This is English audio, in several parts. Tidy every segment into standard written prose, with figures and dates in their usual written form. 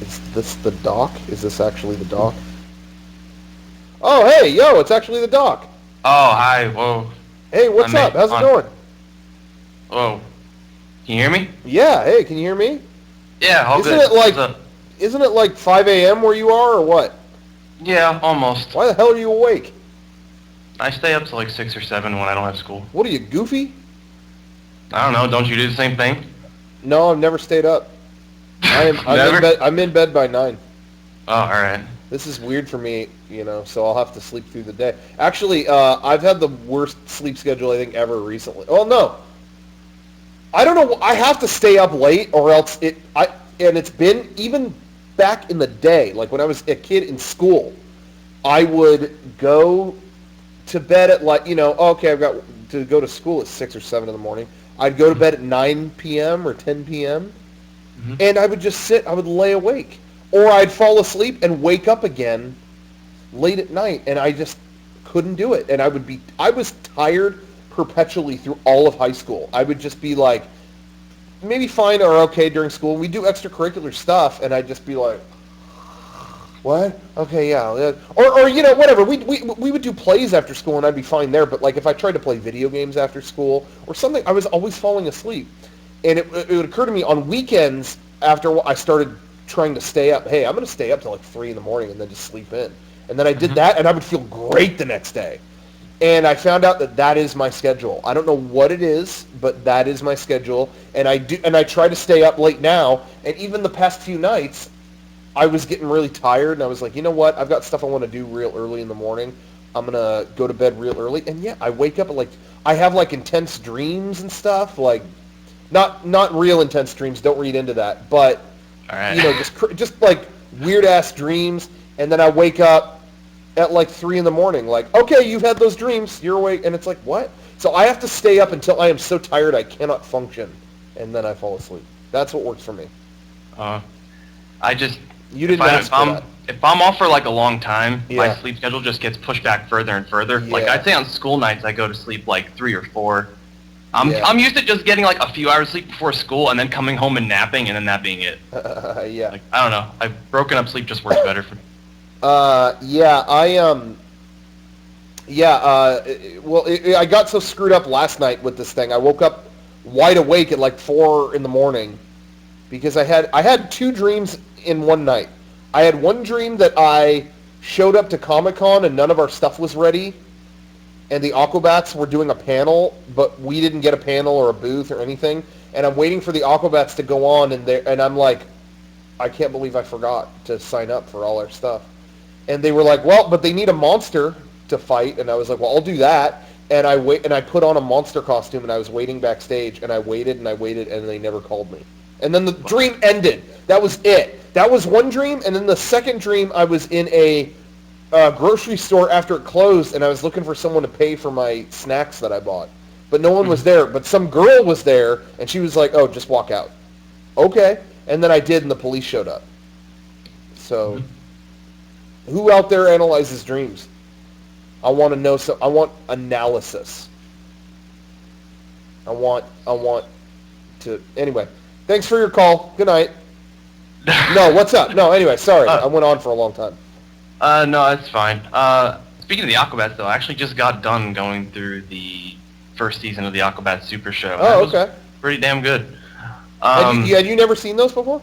Is this the doc? Is this actually the doc? Oh, hey, yo, it's actually the doc. Oh, hi. Whoa. Hey, what's up? How's it going? Whoa. Can you hear me? Yeah, hey, can you hear me? Yeah, all Isn't good. it like, isn't it like 5 a.m. where you are, or what? Yeah, almost. Why the hell are you awake? I stay up till like 6 or 7 when I don't have school. What are you, goofy? I don't know. Don't you do the same thing? No, I've never stayed up. I'm in bed by 9. Oh, all right. This is weird for me, you know, so I'll have to sleep through the day. Actually, I've had the worst sleep schedule I think ever recently. Oh no, I don't know. I have to stay up late, or else and it's been even back in the day, like when I was a kid in school, I would go to bed at like, you know, okay, I've got to go to school at 6 or 7 in the morning. I'd go to bed at 9 p.m. or 10 p.m. And I would just sit. I would lay awake. Or I'd fall asleep and wake up again late at night, and I just couldn't do it. And I was tired perpetually through all of high school. I would just be like, maybe fine or okay during school. We do extracurricular stuff, and I'd just be like, what? Okay, yeah. Or you know, whatever. We would do plays after school, and I'd be fine there. But like if I tried to play video games after school or something, I was always falling asleep. And it would occur to me on weekends after I started trying to stay up. Hey, I'm going to stay up till like 3 in the morning and then just sleep in. And then I did that, and I would feel great the next day. And I found out that is my schedule. I don't know what it is, but that is my schedule. And I try to stay up late now. And even the past few nights, I was getting really tired, and I was like, you know what? I've got stuff I want to do real early in the morning. I'm going to go to bed real early. And yeah, I wake up at like, I have like intense dreams and stuff. Like, not real intense dreams. Don't read into that. But, you know, just like weird-ass dreams. And then I wake up at like 3 in the morning. Like, okay, you've had those dreams. You're awake. And it's like, what? So I have to stay up until I am so tired I cannot function. And then I fall asleep. That's what works for me. You didn't ask for that. If I'm off for like a long time, my sleep schedule just gets pushed back further and further. Yeah. Like I'd say on school nights I go to sleep like 3 or 4. I'm used to just getting like a few hours sleep before school and then coming home and napping and then that being it. Yeah. Like, I don't know. I've broken up sleep just works better for me. Yeah, I got so screwed up last night with this thing. I woke up wide awake at like 4 in the morning because I had 2 dreams in one night. I had one dream that I showed up to Comic-Con and none of our stuff was ready, and the Aquabats were doing a panel, but we didn't get a panel or a booth or anything, and I'm waiting for the Aquabats to go on, and I'm like, I can't believe I forgot to sign up for all our stuff. And they were like, well, but they need a monster to fight, and I was like, well, I'll do that. And I put on a monster costume, and I was waiting backstage, and I waited, and they never called me. And then the dream ended. That was it. That was one dream, and then the second dream, I was in a grocery store after it closed, and I was looking for someone to pay for my snacks that I bought. But no one was there, but some girl was there, and she was like, oh, just walk out. Okay. And then I did, and the police showed up. So, who out there analyzes dreams? I want to know. I want analysis. I want to. Anyway, thanks for your call. Good night. No, what's up? No, anyway, sorry. I went on for a long time. No, that's fine. Speaking of the Aquabats, though, I actually just got done going through the first season of the Aquabats Super Show. Oh, okay. Pretty damn good. Had you never seen those before?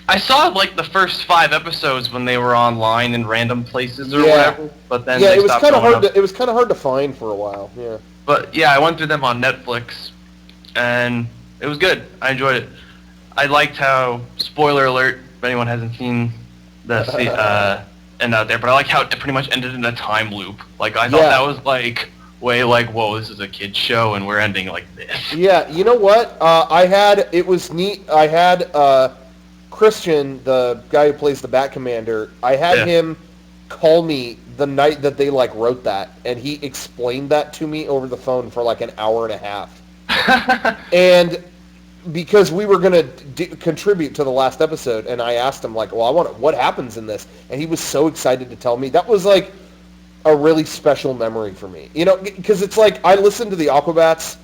I saw like the first 5 episodes when they were online in random places or whatever, but then it was kind of hard. It was kind of hard to find for a while. Yeah. But yeah, I went through them on Netflix, and it was good. I enjoyed it. I liked how, spoiler alert, if anyone hasn't seen the end out there, but I like how it pretty much ended in a time loop. Like I thought that was like way like, whoa, this is a kid's show and we're ending like this. Yeah, you know what? It was neat. I had Christian, the guy who plays the Bat Commander, I had him call me the night that they like wrote that, and he explained that to me over the phone for like an hour and a half. And because we were going to contribute to the last episode, and I asked him like, well, what happens in this? And he was so excited to tell me. That was like a really special memory for me. You know, because it's like I listened to the Aquabats.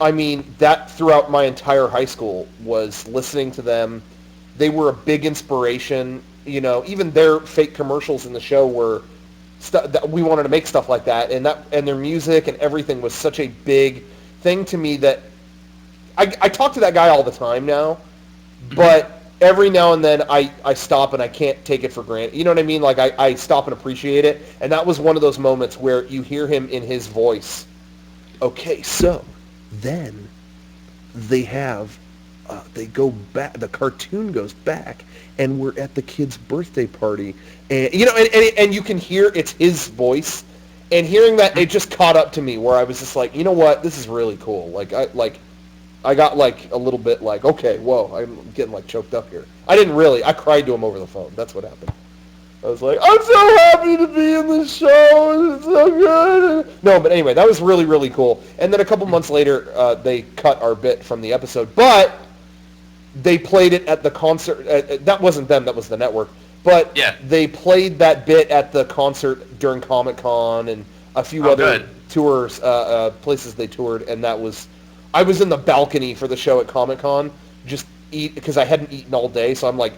I mean, that throughout my entire high school was listening to them they were a big inspiration. You know, even their fake commercials in the show were stuff that we wanted to make stuff like that, and their music and everything was such a big thing to me that I talk to that guy all the time now, but every now and then I stop and I can't take it for granted. You know what I mean? Like I stop and appreciate it, and that was one of those moments where you hear him in his voice. Okay, so then they have they go back. The cartoon goes back, and we're at the kid's birthday party, and you know, and you can hear it's his voice, and hearing that, it just caught up to me where I was just like, you know what, this is really cool. I got like a little bit like, okay, whoa, I'm getting like choked up here. I cried to him over the phone. That's what happened. I was like, I'm so happy to be in this show. It's so good. No, but anyway, that was really, really cool. And then a couple months later, they cut our bit from the episode, but they played it at the concert. That wasn't them. That was the network. But yeah, they played that bit at the concert during Comic-Con and a few other tours, places they toured, and that was... I was in the balcony for the show at Comic-Con, just because I hadn't eaten all day, so I'm like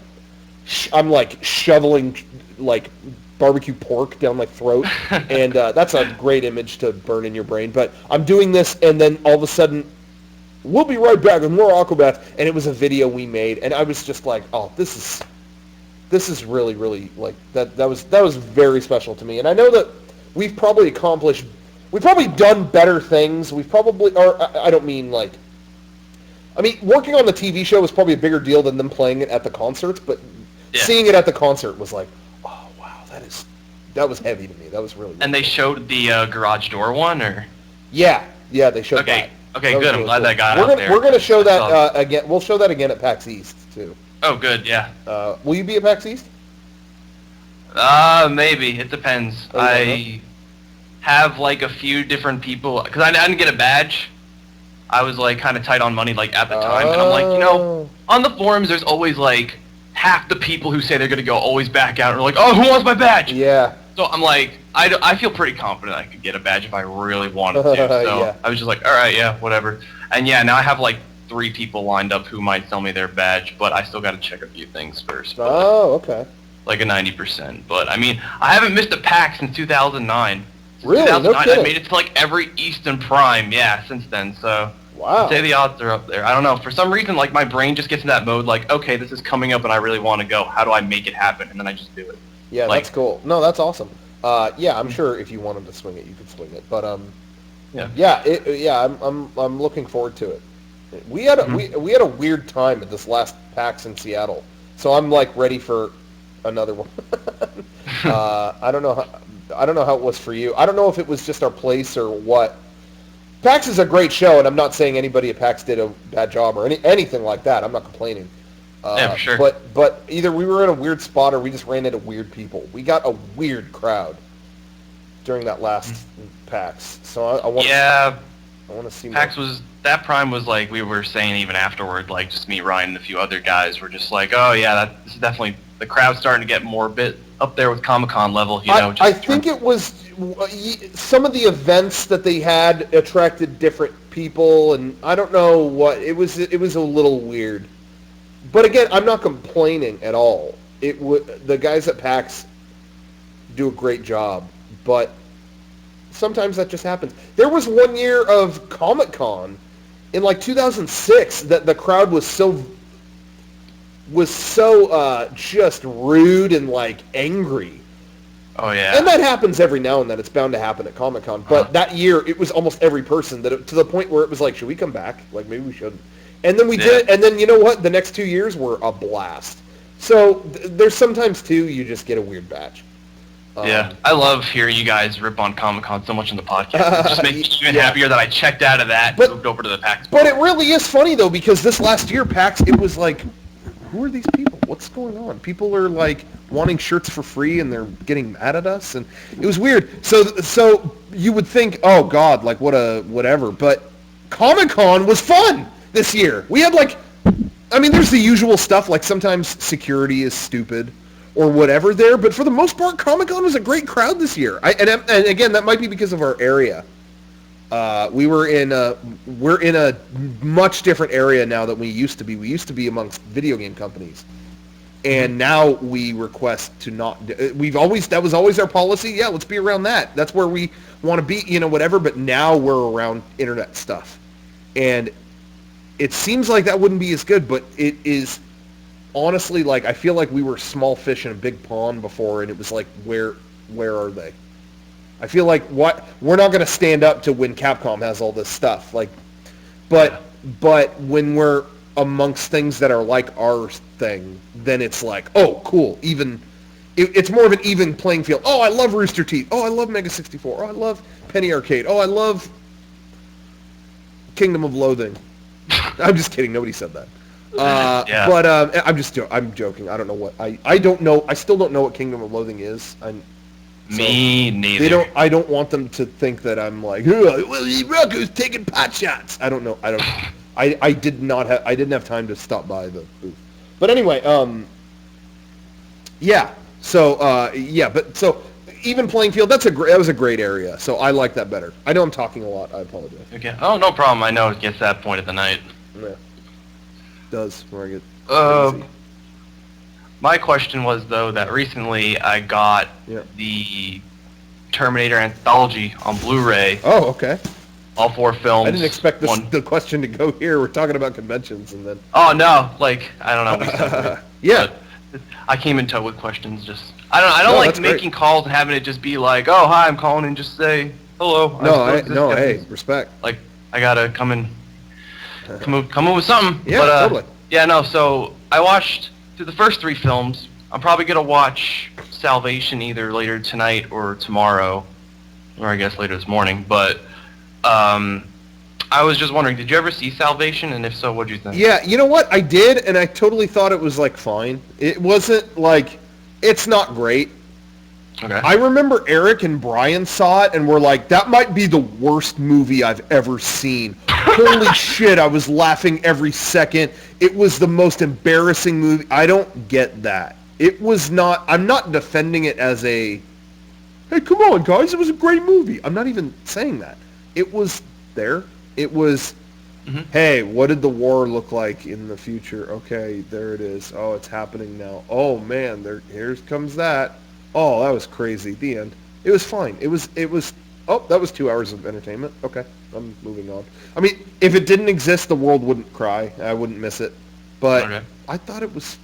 shoveling like barbecue pork down my throat, and that's a great image to burn in your brain. But I'm doing this, and then all of a sudden, we'll be right back with more Aquabats, and it was a video we made, and I was just like, oh, this is really, really, like, that was very special to me. And I know that we've probably done better things. I don't mean like, I mean, working on the TV show was probably a bigger deal than them playing it at the concerts, but seeing it at the concert was like, oh, wow, that was heavy to me. That was really, really And they showed the garage door one, or? Yeah, they showed that. Okay, that good. I'm glad cool. that got out there. We're going to show that again. We'll show that again at PAX East, too. Oh, good, yeah. Will you be at PAX East? Maybe. It depends. I have like a few different people, because I didn't get a badge. I was like kind of tight on money like at the time, and I'm like, you know, on the forums there's always like half the people who say they're gonna go always back out and are like, oh, who wants my badge? Yeah. So I'm like, I feel pretty confident I could get a badge if I really wanted to. So I was just like, all right, yeah, whatever. And yeah, now I have like 3 people lined up who might sell me their badge, but I still got to check a few things first. Oh, okay. Like a 90%, but I mean, I haven't missed a PAX since 2009. Really? 2009, No kidding. I made it to like every Eastern Prime, since then, so wow. I'd say the odds are up there. I don't know, for some reason, like, my brain just gets in that mode, like, okay, this is coming up and I really want to go, how do I make it happen? And then I just do it. Yeah, like, that's cool. No, that's awesome. Yeah, I'm sure if you wanted to swing it, you could swing it, but, I'm looking forward to it. We had a weird time at this last PAX in Seattle, so I'm, like, ready for another one. I don't know how it was for you. I don't know if it was just our place or what. PAX is a great show, and I'm not saying anybody at PAX did a bad job or anything like that. I'm not complaining. Yeah, for sure. But either we were in a weird spot or we just ran into weird people. We got a weird crowd during that last PAX. So I want to see PAX more. That Prime was like we were saying even afterward, like just me, Ryan, and a few other guys were just like, oh yeah, this is definitely, the crowd's starting to get more a bit up there with Comic-Con level, you know. I think it was some of the events that they had attracted different people, and I don't know what it was. It was a little weird, but again, I'm not complaining at all. The guys at PAX do a great job, but sometimes that just happens. There was one year of Comic-Con in like 2006 that the crowd was so just rude and like angry. Oh yeah. And that happens every now and then. It's bound to happen at Comic-Con. But that year, it was almost every person to the point where it was like, should we come back? Like, maybe we shouldn't. And then we did. And then, you know what? The next 2 years were a blast. So there's sometimes, too, you just get a weird batch. Yeah. I love hearing you guys rip on Comic-Con so much in the podcast. It just makes me even happier that I checked out of that and moved over to the PAX. But it really is funny, though, because this last year, PAX, it was like, who are these people? What's going on? People are like wanting shirts for free and they're getting mad at us, and it was weird. So you would think, oh God, like whatever. But Comic-Con was fun this year. We had there's the usual stuff, like sometimes security is stupid or whatever there, but for the most part, Comic-Con was a great crowd this year. And again, that might be because of our area. We're in a much different area now than we used to be. We used to be amongst video game companies. And now we request to not. That was always our policy. Yeah, let's be around that. That's where we want to be, whatever. But now we're around internet stuff, and it seems like that wouldn't be as good. But it is honestly, like, I feel like we were small fish in a big pond before, and it was like, where are they? I feel like we're not going to stand up to when Capcom has all this stuff. Like, but when we're amongst things that are like our thing, then it's like, oh, cool. It's more of an even playing field. Oh, I love Rooster Teeth. Oh, I love Mega64. Oh, I love Penny Arcade. Oh, I love Kingdom of Loathing. I'm just kidding. Nobody said that. Yeah. But I'm joking. I don't know what I don't know. I still don't know what Kingdom of Loathing is. Me neither. I don't want them to think that I'm like, well, Rocco's taking pot shots. I don't know. I didn't have time to stop by the booth. But anyway, yeah. So so even playing field. That was a great area. So I like that better. I know I'm talking a lot. I apologize. Okay. Oh, no problem. I know it gets to that point of the night. Yeah. It does where I get crazy. My question was, though, that recently I got the Terminator anthology on Blu-ray. Oh, okay. All 4 films. I didn't expect the question to go here. We're talking about conventions, and then... Oh, no. Like, I don't know. Yeah. I came in tow with questions. I don't like making calls and having it just be like, oh, hi, I'm calling and just say hello. Hey, respect. Like, I gotta come in with something. Yeah, but, totally. Yeah, no, so I watched through the first 3 films. I'm probably going to watch Salvation either later tonight or tomorrow, or I guess later this morning. But I was just wondering, did you ever see Salvation? And if so, what did you think? Yeah, you know what? I did, and I totally thought it was, like, fine. It wasn't, like... It's not great. Okay. I remember Eric and Brian saw it and were like, that might be the worst movie I've ever seen. Holy shit, I was laughing every second. It was the most embarrassing movie. I don't get that. It was not, I'm not defending it as a, hey, come on, guys, it was a great movie. I'm not even saying that. It was there. It was, hey, what did the war look like in the future? Okay, there it is. Oh, it's happening now. Oh, man, here comes that. Oh, that was crazy. The end. It was fine. It was, oh, that was 2 hours of entertainment. Okay, I'm moving on. I mean, if it didn't exist, the world wouldn't cry. I wouldn't miss it. But I thought it was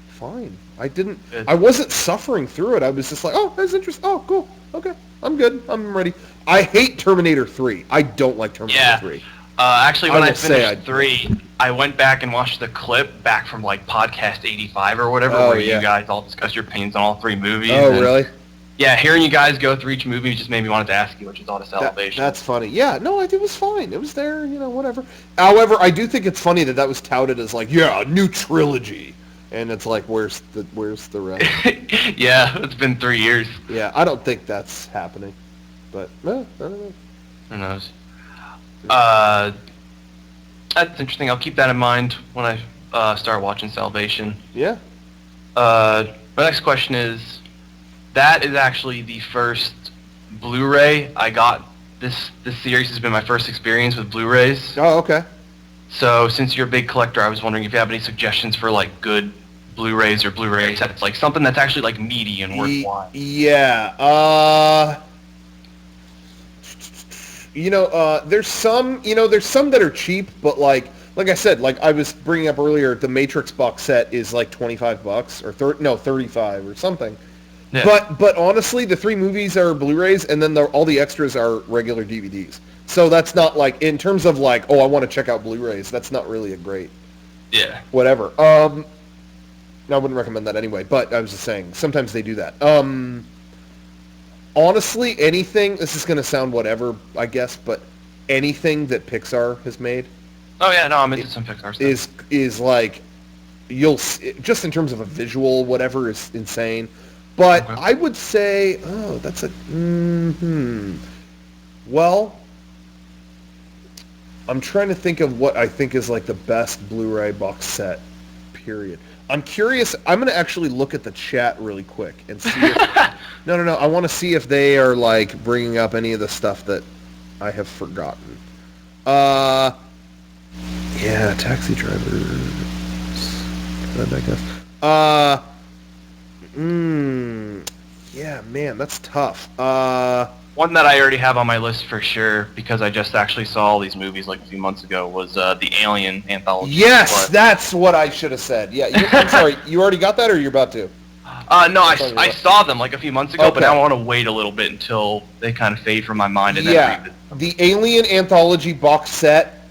fine. I wasn't suffering through it. I was just like, oh, that's interesting. Oh, cool. Okay, I'm good. I'm ready. I hate Terminator 3. I don't like Terminator 3. Actually, when I finished 3, I went back and watched the clip back from, like, Podcast 85 or whatever, where you guys all discuss your opinions on all 3 movies. Oh, really? Yeah, hearing you guys go through each movie just made me want to ask you what you thought of Salvation. That's funny. Yeah, no, it was fine. It was there, whatever. However, I do think it's funny that was touted as, like, a new trilogy. And it's like, where's the rest? Yeah, it's been 3 years. Yeah, I don't think that's happening. But, I don't know. Who knows? That's interesting. I'll keep that in mind when I start watching Salvation. Yeah. My next question is, that is actually the first Blu-ray I got. This series has been my first experience with Blu-rays. Oh, okay. So since you're a big collector, I was wondering if you have any suggestions for, like, good Blu-rays or Blu-ray sets, like something that's actually, like, meaty and worthwhile. Yeah. There's some that are cheap, but like I said, like I was bringing up earlier, the Matrix box set is like $25 or 35 or something. Yeah. But honestly, the 3 movies are Blu-rays, and then all the extras are regular DVDs. So that's not like, in terms of like, oh, I want to check out Blu-rays, that's not really a great whatever. I wouldn't recommend that anyway, but I was just saying, sometimes they do that. Honestly, anything, this is going to sound whatever, I guess, but anything that Pixar has made. Oh, yeah, no, I'm into some Pixar stuff. Is like, just in terms of a visual, whatever, is insane. But I would say, that's a, well, I'm trying to think of what I think is like the best Blu-ray box set, period. I'm curious. I'm going to actually look at the chat really quick and see if... No. I want to see if they are, like, bringing up any of the stuff that I have forgotten. Yeah, Taxi Drivers. I guess. Yeah, man, that's tough. One that I already have on my list for sure, because I just actually saw all these movies like a few months ago, was the Alien anthology. Yes, that's what I should have said. Yeah, I'm sorry, you already got that, or you're about to? No, I saw them like a few months ago, Okay. but now I want to wait a little bit until they kind of fade from my mind and then revisit them. The Alien anthology box set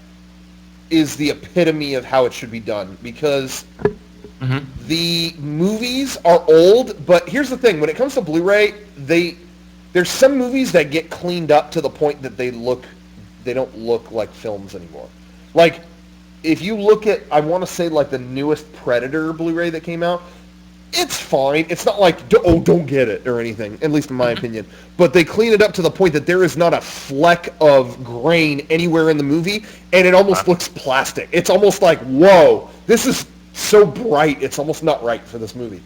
is the epitome of how it should be done, because the movies are old, but here's the thing, when it comes to Blu-ray, there's some movies that get cleaned up to the point that they don't look like films anymore. Like, if you look at, I want to say, like, the newest Predator Blu-ray that came out, it's fine. It's not like, oh, don't get it or anything, at least in my opinion. But they clean it up to the point that there is not a fleck of grain anywhere in the movie, and it almost looks plastic. It's almost like, whoa, this is so bright, it's almost not right for this movie.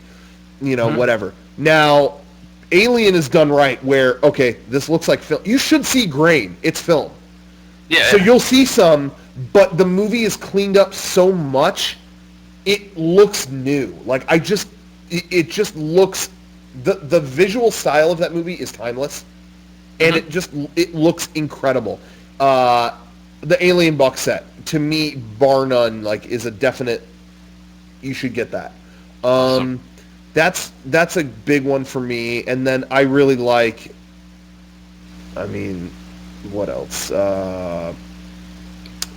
You know, whatever. Now, Alien is done right where, okay, this looks like film. You should see grain. It's film. Yeah. So you'll see some, but the movie is cleaned up so much, it looks new. Like, it just looks, the visual style of that movie is timeless, and it looks incredible. The Alien box set, to me, bar none, like, is a definite, you should get that. Awesome. That's a big one for me, and then I really like, I mean, what else? That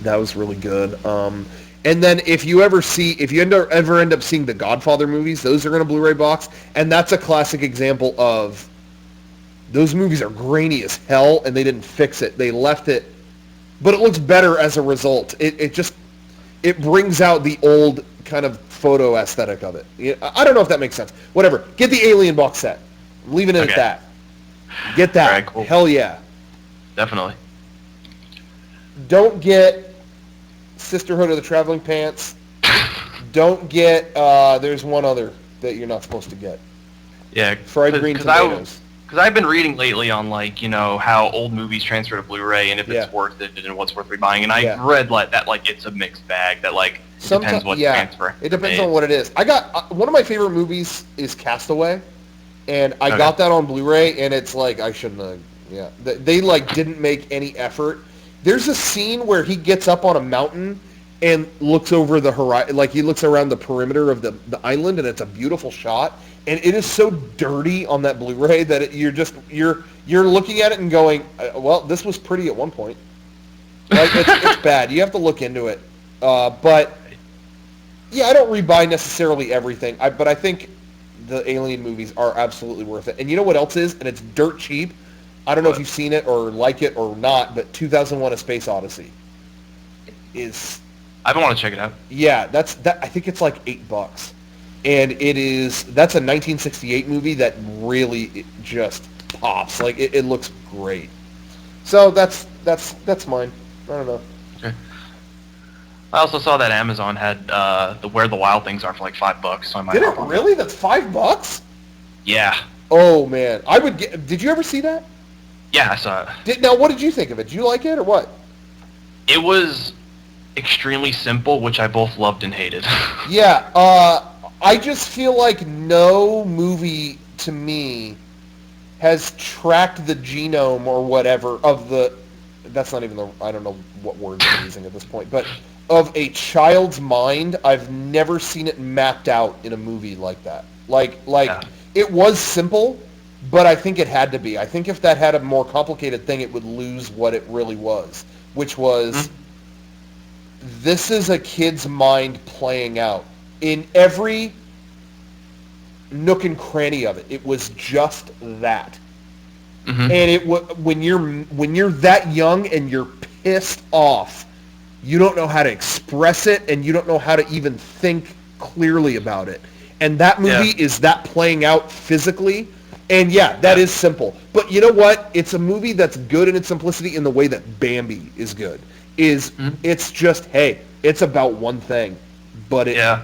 was really good. And then if you ever end up seeing the Godfather movies, those are in a Blu-ray box, and that's a classic example of those movies are grainy as hell, and they didn't fix it. They left it, but it looks better as a result. It brings out the old kind of photo aesthetic of it. I don't know if that makes sense. Whatever. Get the Alien box set. I'm leaving it at that. Get that. All right, cool. Hell yeah. Definitely. Don't get Sisterhood of the Traveling Pants. Don't get, there's one other that you're not supposed to get. Yeah. Fried green tomatoes. Because I've been reading lately on, like, you know, how old movies transfer to Blu-ray and if it's worth it and what's worth rebuying. And I read that it's a mixed bag, that, like, it depends what transfer. It depends on what it is. I got, one of my favorite movies is Castaway, and I got that on Blu-ray, and it's like, I shouldn't have, They, like, didn't make any effort. There's a scene where he gets up on a mountain and looks over the horizon, like, he looks around the perimeter of the island, and it's a beautiful shot. And it is so dirty on that Blu-ray that you're looking at it and going, well, this was pretty at one point. Like, it's bad. You have to look into it. But yeah, I don't rebuy necessarily everything. But I think the Alien movies are absolutely worth it. And you know what else is? And it's dirt cheap. I don't know if you've seen it or like it or not, but 2001: A Space Odyssey is. I don't want to check it out. Yeah, I think it's like $8. And that's a 1968 movie that really just pops. Like, it looks great. So that's mine. I don't know. Okay. I also saw that Amazon had the Where the Wild Things Are for like $5. So I might. Did it really? That's $5? Yeah. Oh man, I would get. Did you ever see that? Yeah, I saw it. Now, what did you think of it? Did you like it or what? It was extremely simple, which I both loved and hated. Yeah. I just feel like no movie, to me, has tracked the genome or whatever of the... That's not even the... I don't know what word I'm using at this point. But of a child's mind, I've never seen it mapped out in a movie like that. It was simple, but I think it had to be. I think if that had a more complicated thing, it would lose what it really was. Which was, this is a kid's mind playing out. In every nook and cranny of it, it was just that. And when you're that young and you're pissed off, you don't know how to express it, and you don't know how to even think clearly about it. And that movie is that playing out physically. And that is simple. But you know what? It's a movie that's good in its simplicity in the way that Bambi is good. It's just, hey, it's about one thing, but it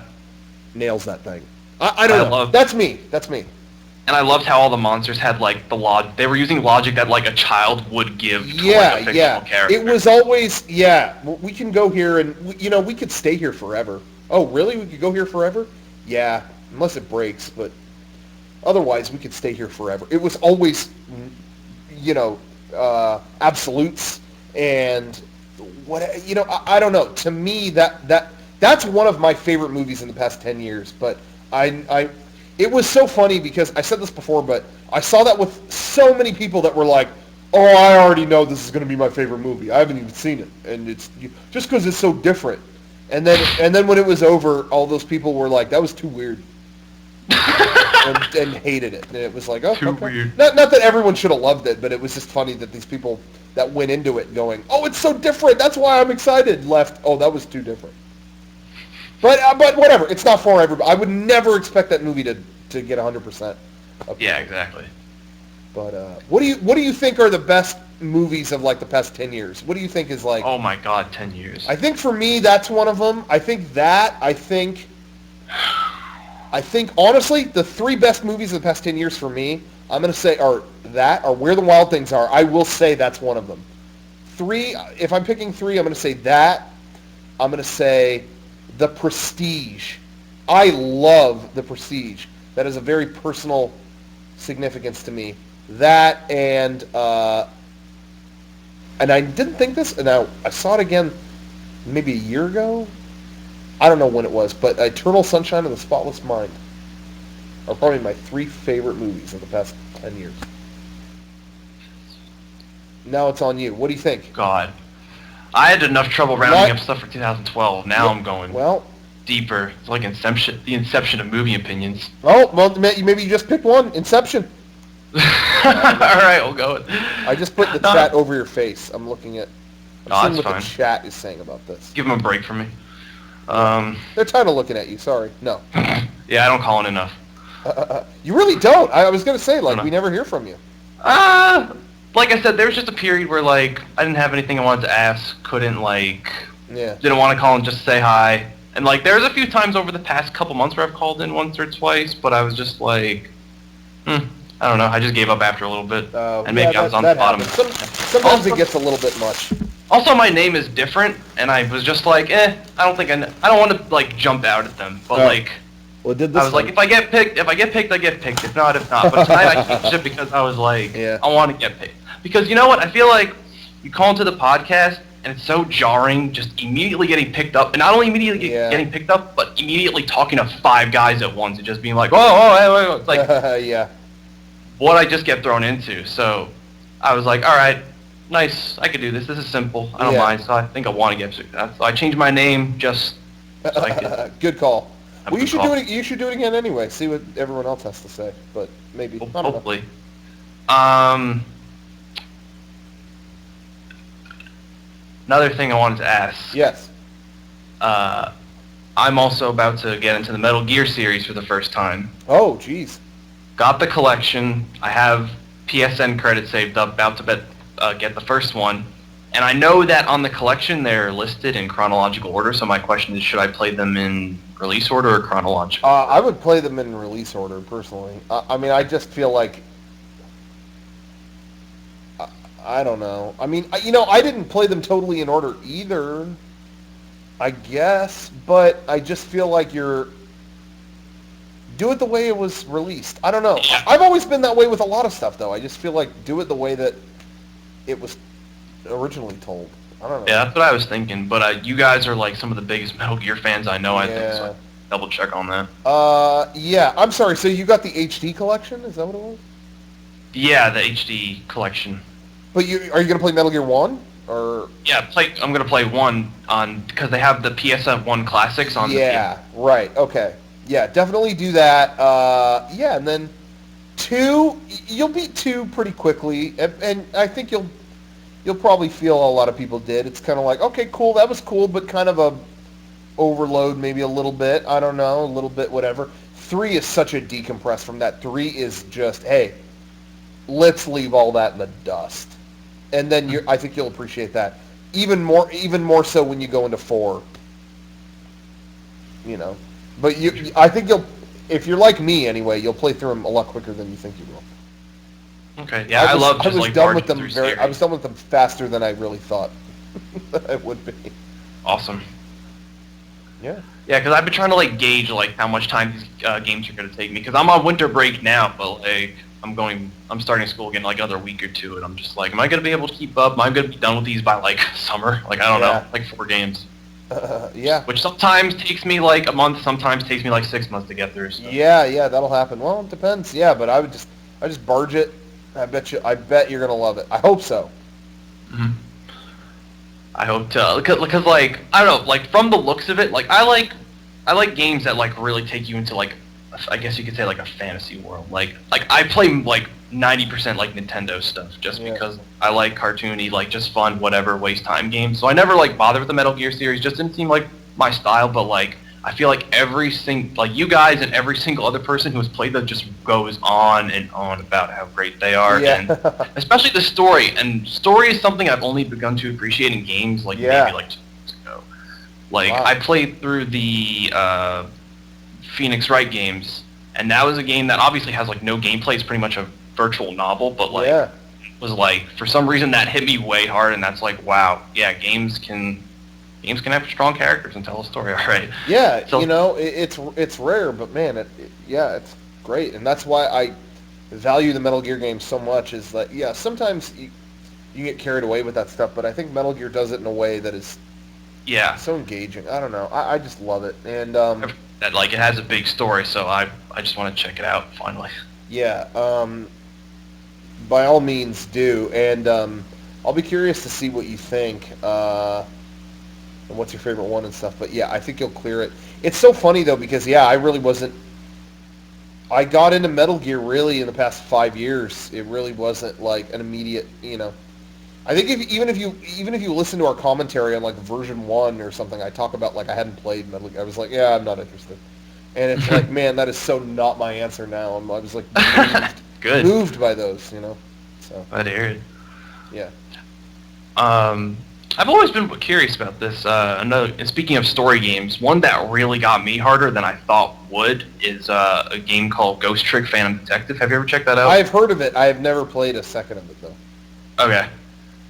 nails that thing. I don't know. That's me. And I loved how all the monsters had, like, the logic. They were using logic that, like, a child would give to, like, a fictional character. It was always, we can go here and, we could stay here forever. Oh, really? We could go here forever? Yeah. unless it breaks, but otherwise we could stay here forever. It was always, absolutes and what, I don't know. To me, that's one of my favorite movies in the past 10 years, but it was so funny because I said this before, but I saw that with so many people that were like, oh, I already know this is going to be my favorite movie. I haven't even seen it, and it's just because it's so different. And then when it was over, all those people were like, that was too weird, and hated it. And it was like, oh, too okay. weird. Not that everyone should have loved it, but it was just funny that these people that went into it going, oh, it's so different. That's why I'm excited. Left, oh, that was too different. But whatever. It's not for everybody. I would never expect that movie to get 100%. Yeah, exactly. But what do you think are the best movies of like the past 10 years? What do you think is like? Oh my God, 10 years. I think for me that's one of them. I think honestly the three best movies of the past 10 years for me, I'm gonna say are Where the Wild Things Are. I will say that's one of them. Three, if I'm picking three, I'm gonna say that. I'm gonna say The Prestige. I love The Prestige. That is a very personal significance to me. That and I didn't think this, and I saw it again maybe a year ago. I don't know when it was, but Eternal Sunshine of the Spotless Mind are probably my three favorite movies of the past 10 years. Now it's on you. What do you think? God. I had enough trouble rounding up stuff for 2012. Now I'm going deeper. It's like the inception of movie opinions. Oh, well, maybe you just pick one. Inception. All right, we'll go with I just put the chat over your face. I'm looking at... I'm seeing what fine. the chat is saying about this. Give them a break for me. They're tired of looking at you. Sorry. No. Yeah, I don't call in enough. You really don't. I was going to say, we never hear from you. Like I said, there was just a period where, I didn't have anything I wanted to ask, couldn't, didn't want to call and just say hi. And, there's a few times over the past couple months where I've called in once or twice, but I was just I don't know. I just gave up after a little bit, and maybe I was on the bottom. Sometimes also, it gets a little bit much. Also, my name is different, and I was just I don't want to, jump out at them, but, well, did this I was like, if I get picked, I get picked. If not, if not. But tonight I changed it because I was I want to get picked. Because you know what? I feel like you call into the podcast, and it's so jarring just immediately getting picked up. And not only immediately getting picked up, but immediately talking to 5 guys at once and just being like, oh, it's like what I just get thrown into. So I was like, all right, nice. I could do this. This is simple. I don't mind. So I think I want to get picked up. So I changed my name just so I could. Good call. Well, you should do it again anyway. See what everyone else has to say, but maybe hopefully. Another thing I wanted to ask. Yes. I'm also about to get into the Metal Gear series for the first time. Oh, jeez. Got the collection. I have PSN credits saved up. About to get the first one. And I know that on the collection they're listed in chronological order, so my question is, should I play them in release order or chronological? I would play them in release order, personally. I just feel like... I don't know. I didn't play them totally in order either, I guess, but I just feel like do it the way it was released. I don't know. Yeah. I've always been that way with a lot of stuff, though. I just feel like do it the way that it was originally told. I don't know. Yeah, that's what I was thinking, but you guys are some of the biggest Metal Gear fans I know, I think, so double check on that. Yeah, I'm sorry, so you got the HD collection? Is that what it was? Yeah, the HD collection. But are you going to play Metal Gear 1? Or yeah, I'm going to play 1 because they have the PSN 1 classics on the right, okay. Yeah, definitely do that. And then 2, you'll beat 2 pretty quickly, and I think you'll probably feel a lot of people did. It's kind of like, okay, cool, that was cool, but kind of a overload maybe a little bit. I don't know, a little bit, whatever. 3 is such a decompress from that. 3 is just, hey, let's leave all that in the dust. And then I think you'll appreciate that. Even more so when you go into 4. But I think if you're like me anyway, you'll play through them a lot quicker than you think you will. Okay. Yeah, I was done with them I was done with them faster than I really thought I would be. Awesome. Yeah. Yeah, because I've been trying to like gauge like how much time these games are going to take me. Because I'm on winter break now, but like I'm starting school again like another week or two, and I'm just like, am I going to be able to keep up? Am I going to be done with these by like summer? Like I don't know, like 4 games. Yeah. Which sometimes takes me like a month, sometimes takes me like 6 months to get through. So. Yeah, that'll happen. Well, it depends. Yeah, but I just barge it. I bet you're gonna love it. I hope so. Mm-hmm. I hope to, because like I don't know, like from the looks of it, like I like games that like really take you into like, I guess you could say like a fantasy world. Like I play like 90% like Nintendo stuff just because I like cartoony, like just fun, whatever, waste time games. So I never like bothered with the Metal Gear series. Just didn't seem like my style. But like I feel like like you guys and every single other person who has played them just goes on and on about how great they are, and especially the story. And story is something I've only begun to appreciate in games like maybe like 2 years ago. Like I played through the Phoenix Wright games, and that was a game that obviously has like no gameplay. It's pretty much a virtual novel, but like it was like for some reason that hit me way hard, and that's like, wow, yeah, games can have strong characters and tell a story, all right. Yeah, so, it's rare, but man, it's great, and that's why I value the Metal Gear games so much. Is that sometimes you get carried away with that stuff, but I think Metal Gear does it in a way that is so engaging. I don't know, I just love it, and that like it has a big story, so I just want to check it out finally. Yeah, by all means do, and I'll be curious to see what you think. And what's your favorite one and stuff. But yeah, I think you'll clear it. It's so funny though because I really wasn't. I got into Metal Gear really in the past 5 years. It really wasn't like an immediate, I think even if you listen to our commentary on like version 1 or something, I talk about like I hadn't played Metal Gear. I was like, yeah, I'm not interested. And it's like, man, that is so not my answer now. I was like moved by those, So I'd hear it. Yeah. I've always been curious about this. And speaking of story games, one that really got me harder than I thought would is a game called Ghost Trick Phantom Detective. Have you ever checked that out? I've heard of it. I have never played a second of it, though. Okay.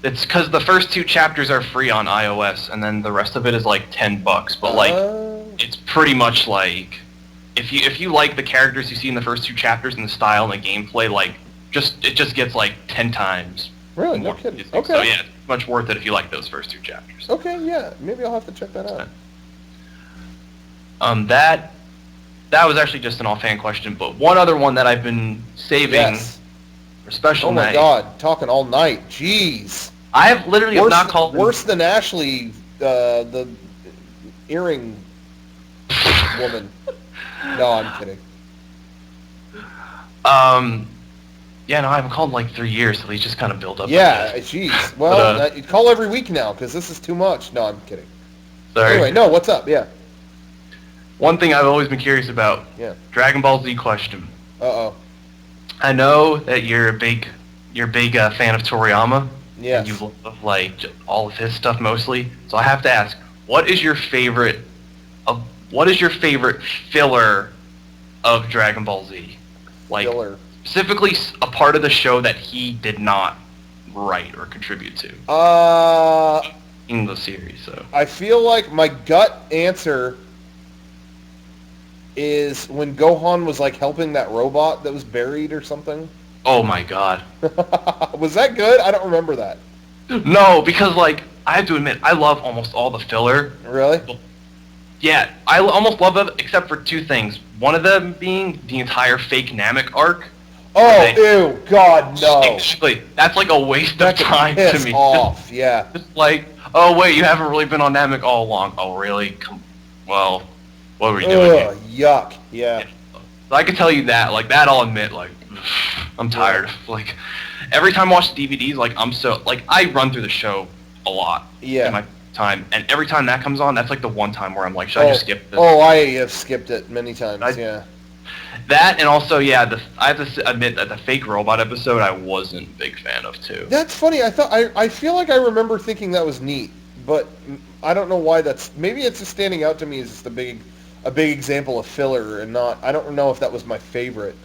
It's because the first 2 chapters are free on iOS, and then the rest of it is like $10. But like, it's pretty much like, if you like the characters you see in the first 2 chapters and the style and the gameplay, like, it just gets like 10 times. Really? No kidding. Okay. So yeah, it's much worth it if you like those first 2 chapters. Okay, yeah. Maybe I'll have to check that out. That was actually just an offhand question, but one other one that I've been saving for special night. Oh my god, talking all night. Jeez. I have literally not called worse than Ashley, the earring woman. No, I'm kidding. Yeah, no, I haven't called in like 3 years, so he's just kind of built up. Yeah, jeez. Well, you call every week now, because this is too much. No, I'm kidding. Sorry. Anyway, no, what's up? Yeah. One thing I've always been curious about. Yeah. Dragon Ball Z question. Uh-oh. I know that you're a big fan of Toriyama. Yes. And you love like all of his stuff mostly. So I have to ask, what is your favorite filler of Dragon Ball Z? Like filler. Specifically a part of the show that he did not write or contribute to. In the series, so. I feel like my gut answer is when Gohan was like helping that robot that was buried or something. Oh my god. Was that good? I don't remember that. No, because like I have to admit, I love almost all the filler. Really? Yeah, I almost love it except for 2 things. One of them being the entire fake Namek arc. Oh, ew, God, no. Exactly. That's like a waste of time to me. Off, yeah. Just like, oh wait, you haven't really been on Namek all along. Oh really? Well, what were you doing? Yuck. Yeah. So I can tell you that, like that I'll admit, like I'm tired. Like every time I watch the DVDs, like I run through the show a lot. Yeah. In my time, and every time that comes on, that's like the one time where I'm like, should I just skip this? Oh, I have skipped it many times. Yeah. That, and also, yeah, I have to admit that the fake robot episode I wasn't a big fan of, too. That's funny. I feel like I remember thinking that was neat, but I don't know why maybe it's just standing out to me as just a big example of filler and not, I don't know if that was my favorite.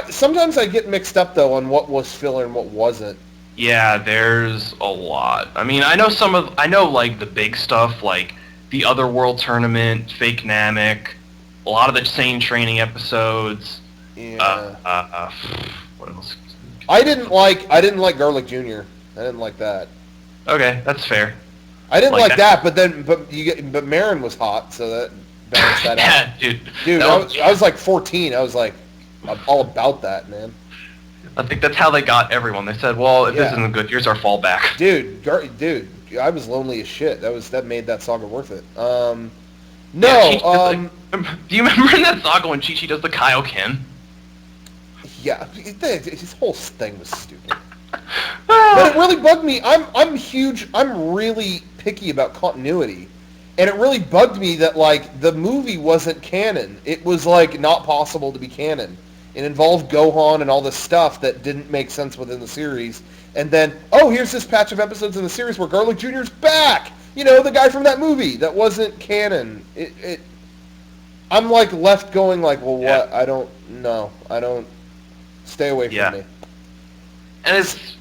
Sometimes I get mixed up, though, on what was filler and what wasn't. Yeah, there's a lot. I mean, I know like, the big stuff, like, the Otherworld tournament, Fake Namek, a lot of the Sane Training episodes. Yeah. What else? I didn't like Garlic Jr. I didn't like that. Okay, that's fair. I didn't like that, but Marin was hot, so that balanced that out. Yeah, dude. Dude, I was like 14. I was like, I'm all about that, man. I think that's how they got everyone. They said, "Well, if this isn't good, here's our fallback." Dude, I was lonely as shit. That made that saga worth it. Do you remember in that saga when Chi-Chi does the Kaioken? Yeah, his whole thing was stupid. But it really bugged me. I'm really picky about continuity. And it really bugged me that, like, the movie wasn't canon. It was, like, not possible to be canon. It involved Gohan and all this stuff that didn't make sense within the series. And then, here's this patch of episodes in the series where Garlic Jr.'s back! You know, the guy from that movie. That wasn't canon. I'm, like, left going, like, well, what? I don't know. Stay away from me. And it's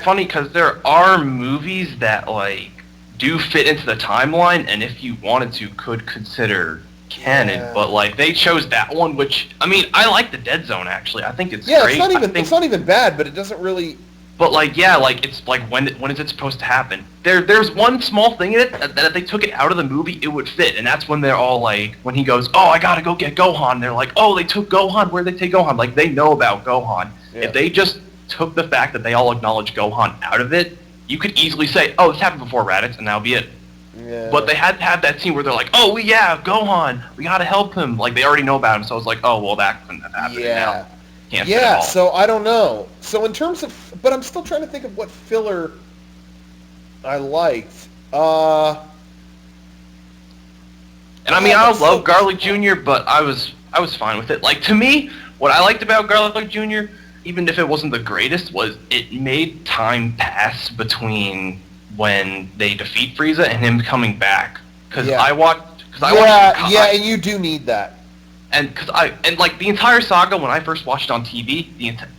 funny because there are movies that, like, do fit into the timeline, and if you wanted to, could consider canon. But, like, they chose that one, which, I mean, I like the Dead Zone, actually. I think it's great. It's not even bad, but it doesn't really... But, like, it's like, when is it supposed to happen? There's one small thing in it that if they took it out of the movie, it would fit. And that's when they're all like, when he goes, I gotta go get Gohan. They're like, they took Gohan. Where'd they take Gohan? Like, they know about Gohan. Yeah. If they just took the fact that they all acknowledge Gohan out of it, you could easily say, this happened before Raditz, and that'll be it. Yeah. But they had to have that scene where they're like, Gohan, we gotta help him. Like, they already know about him, so I was like, that couldn't have happened now. Yeah, so I don't know. So in terms of... But I'm still trying to think of what filler I liked. And I mean, I love Garlic Jr., but I was fine with it. Like, to me, what I liked about Garlic Jr., even if it wasn't the greatest, was it made time pass between when they defeat Frieza and him coming back. Because I watched... and you do need that. And like the entire saga, when I first watched it on TV,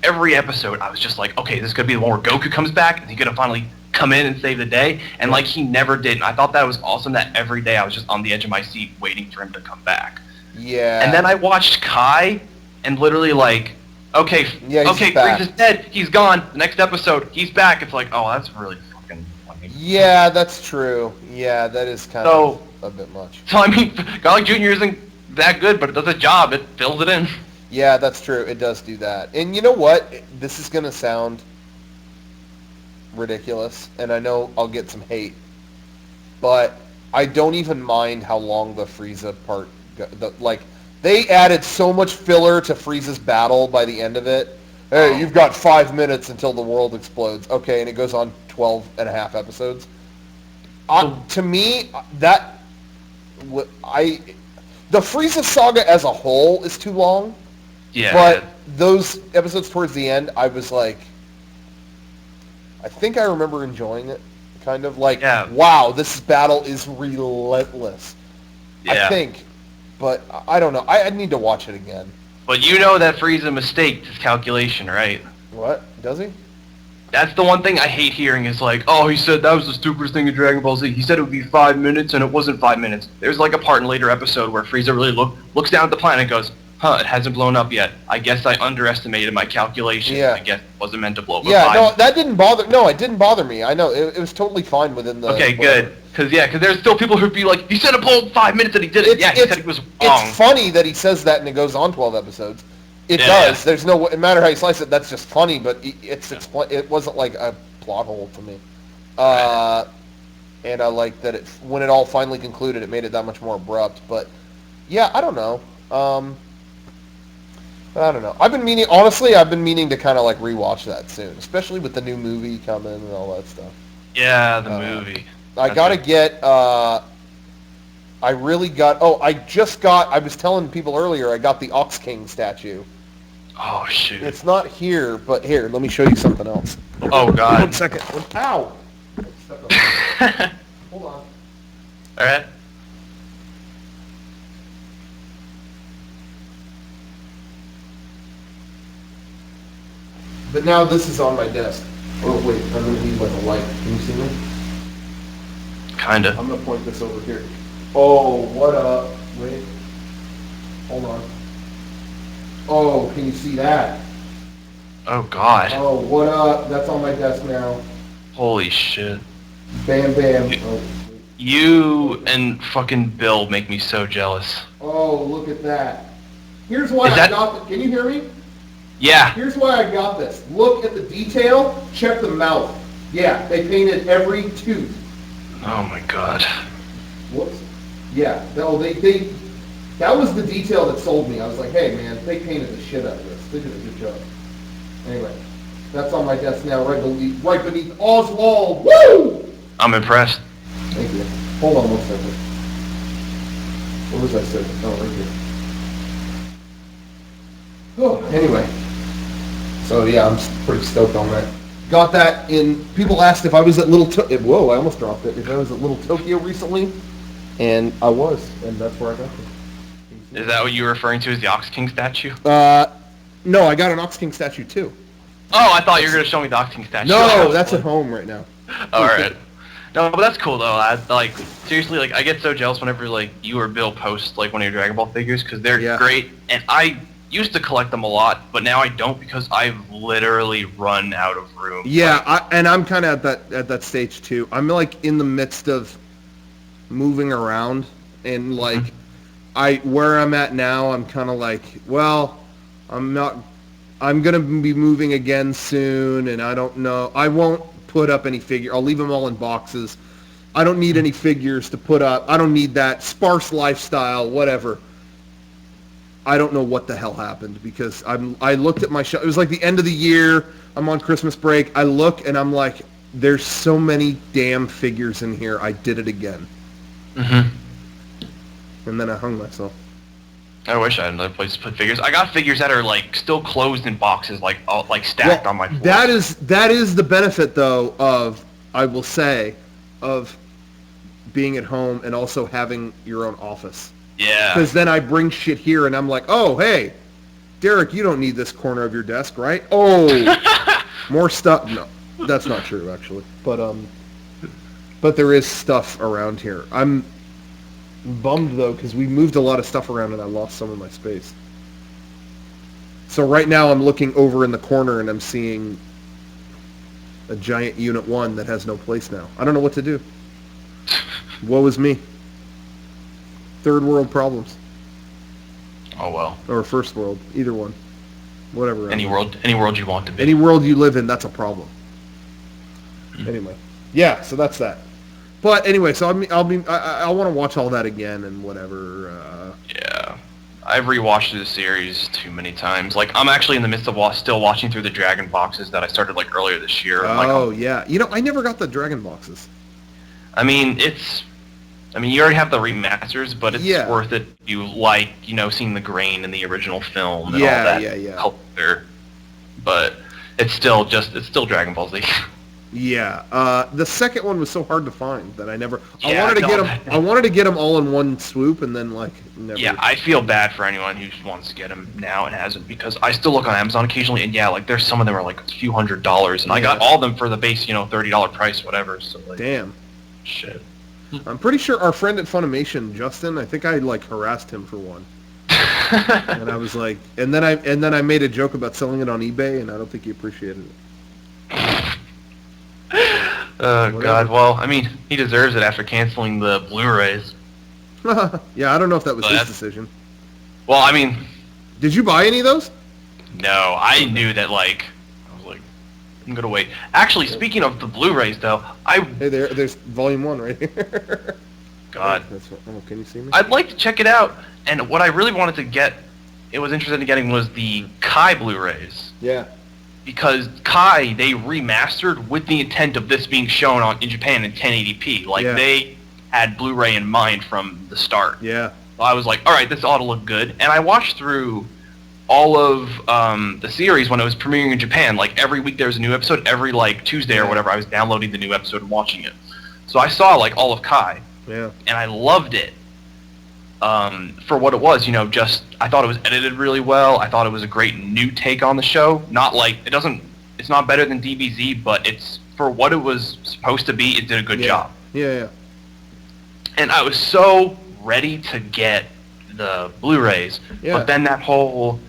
every episode I was just like, okay, this is gonna be the one where Goku comes back and he's gonna finally come in and save the day. And like he never did. And I thought that was awesome. That every day I was just on the edge of my seat waiting for him to come back. Yeah. And then I watched Kai, and literally like, Frieza's dead. He's gone. The next episode, he's back. It's like, that's really fucking funny. Yeah, that's true. Yeah, that is kind of a bit much. So I mean, Garlic Jr. isn't that good, but it does a job. It fills it in. Yeah, that's true. It does do that. And you know what? This is going to sound ridiculous, and I know I'll get some hate, but I don't even mind how long the Frieza part... they added so much filler to Frieza's battle by the end of it. Hey, you've got 5 minutes until the world explodes. Okay, and it goes on 12 and a half episodes. To me, the Frieza saga as a whole is too long. Yeah. But those episodes towards the end, I was like... I think I remember enjoying it. Kind of like, wow, this battle is relentless. Yeah. I think. But I don't know. I need to watch it again. But you know that Frieza mistaked his calculation, right? What? Does he? That's the one thing I hate hearing is like, he said that was the stupidest thing in Dragon Ball Z. He said it would be 5 minutes, and it wasn't 5 minutes. There's like a part in a later episode where Frieza really looks down at the planet and goes, it hasn't blown up yet. I guess I underestimated my calculation. Yeah. I guess it wasn't meant to blow up. Yeah, no, that didn't bother... No, it didn't bother me. I know. It was totally fine within the... Okay, good. Because there's still people who'd be like, he said it blew up 5 minutes and he did it. He said he was wrong. It's funny that he says that and it goes on 12 episodes. It does. There's no... No matter how you slice it, that's just funny, but it wasn't like a plot hole to me. And I like that when it all finally concluded, it made it that much more abrupt. But, yeah, I don't know. I don't know. I've been meaning to kind of like rewatch that soon, especially with the new movie coming and all that stuff. Yeah, the movie. I gotta get, I was telling people earlier, I got the Ox King statue. Oh, shoot. It's not here, but here, let me show you something else. Oh, God. 1 second. Ow! Hold on. All right. But now this is on my desk. Oh, wait, I'm going to need like a light. Can you see me? Kinda. I'm going to point this over here. Oh, what up? Wait. Hold on. Oh, can you see that? Oh, God. Oh, what up? That's on my desk now. Holy shit. Bam, bam. Oh, you and fucking Bill make me so jealous. oh, look at that. Here's why I got Can you hear me? Yeah. Here's why I got this. Look at the detail. Check the mouth. Yeah, they painted every tooth. Oh, my God. Whoops. Yeah. No, that was the detail that sold me. I was like, hey, man, they painted the shit out of this. They did a good job. Anyway, that's on my desk now, right beneath Oswald. Woo! I'm impressed. Thank you. Hold on one second. What was I saying? Oh, right here. Oh, anyway. So, yeah, I'm pretty stoked on that. Got that in... People asked if I was at Whoa, I almost dropped it. If I was at Little Tokyo recently, and I was, and that's where I got it. Is that what you were referring to as the Ox King statue? No, I got an Ox King statue, too. Oh, I thought you were going to show me the Ox King statue. No, that's at home right now. Alright. No, but that's cool, though. Seriously, I get so jealous whenever, you or Bill post, one of your Dragon Ball figures, because they're great, and I used to collect them a lot, but now I don't because I've literally run out of room. Yeah, I'm kind of at that stage, too. I'm, in the midst of moving around, and, where I'm at now, I'm kind of I'm going to be moving again soon, and I don't know. I won't put up any figure. I'll leave them all in boxes. I don't need any figures to put up. I don't need that. Sparse lifestyle, whatever. I don't know what the hell happened because I looked at my shelf. It was the end of the year. I'm on Christmas break. I look, and I'm like, there's so many damn figures in here. I did it again. Mm-hmm. And then I hung myself. I wish I had another place to put figures. I got figures that are still closed in boxes, stacked on my floor. That is the benefit though of, I will say, of being at home and also having your own office. Yeah. Because then I bring shit here and I'm like, oh hey, Derek, you don't need this corner of your desk, right? Oh, more stuff. No, that's not true actually. But there is stuff around here. I'm bummed though because we moved a lot of stuff around and I lost some of my space. So right now I'm looking over in the corner and I'm seeing a giant Unit 1 that has no place now. I don't know what to do. Woe is me. Third world problems. Oh well. Or first world, either one. Whatever. Any world you want to be. Any world you live in, that's a problem. Anyway, yeah. So that's that. But anyway, so I want to watch all that again and whatever. Yeah, I've rewatched the series too many times. I'm actually in the midst of still watching through the Dragon boxes that I started earlier this year. Oh yeah, I never got the Dragon boxes. I mean, you already have the remasters, but it's worth it if you seeing the grain in the original film and all that. Yeah. But it's still Dragon Ball Z. Yeah, the second one was so hard to find that I wanted to get them all in one swoop, and then never. Yeah, I feel bad for anyone who wants to get them now and hasn't, because I still look on Amazon occasionally, and there's some of them are a few $100s, and I got all of them for the base, $30 price, whatever. So damn. Shit. I'm pretty sure our friend at Funimation, Justin, I think I harassed him for one. And I was like, and then I made a joke about selling it on eBay, and I don't think he appreciated it. Oh, God. Well, he deserves it after canceling the Blu Rays. Yeah, I don't know if that was his decision. Well, did you buy any of those? No, I knew that, I was like, I'm going to wait. Actually, speaking of the Blu Rays, though, Hey, there's Volume 1 right here. God. Can you see me? I'd like to check it out, and what I really wanted to get, was interested in getting, was the Kai Blu Rays. Yeah. Because Kai, they remastered with the intent of this being shown in Japan in 1080p. They had Blu-ray in mind from the start. Yeah. So I was like, all right, this ought to look good. And I watched through all of the series when it was premiering in Japan. Every week there was a new episode. Every, Tuesday or whatever, I was downloading the new episode and watching it. So I saw, all of Kai. Yeah. And I loved it. For what it was, I thought it was edited really well. I thought it was a great new take on the show. Not it's not better than DBZ, but for what it was supposed to be, it did a good job. Yeah. and I was so ready to get the Blu Rays, but then that whole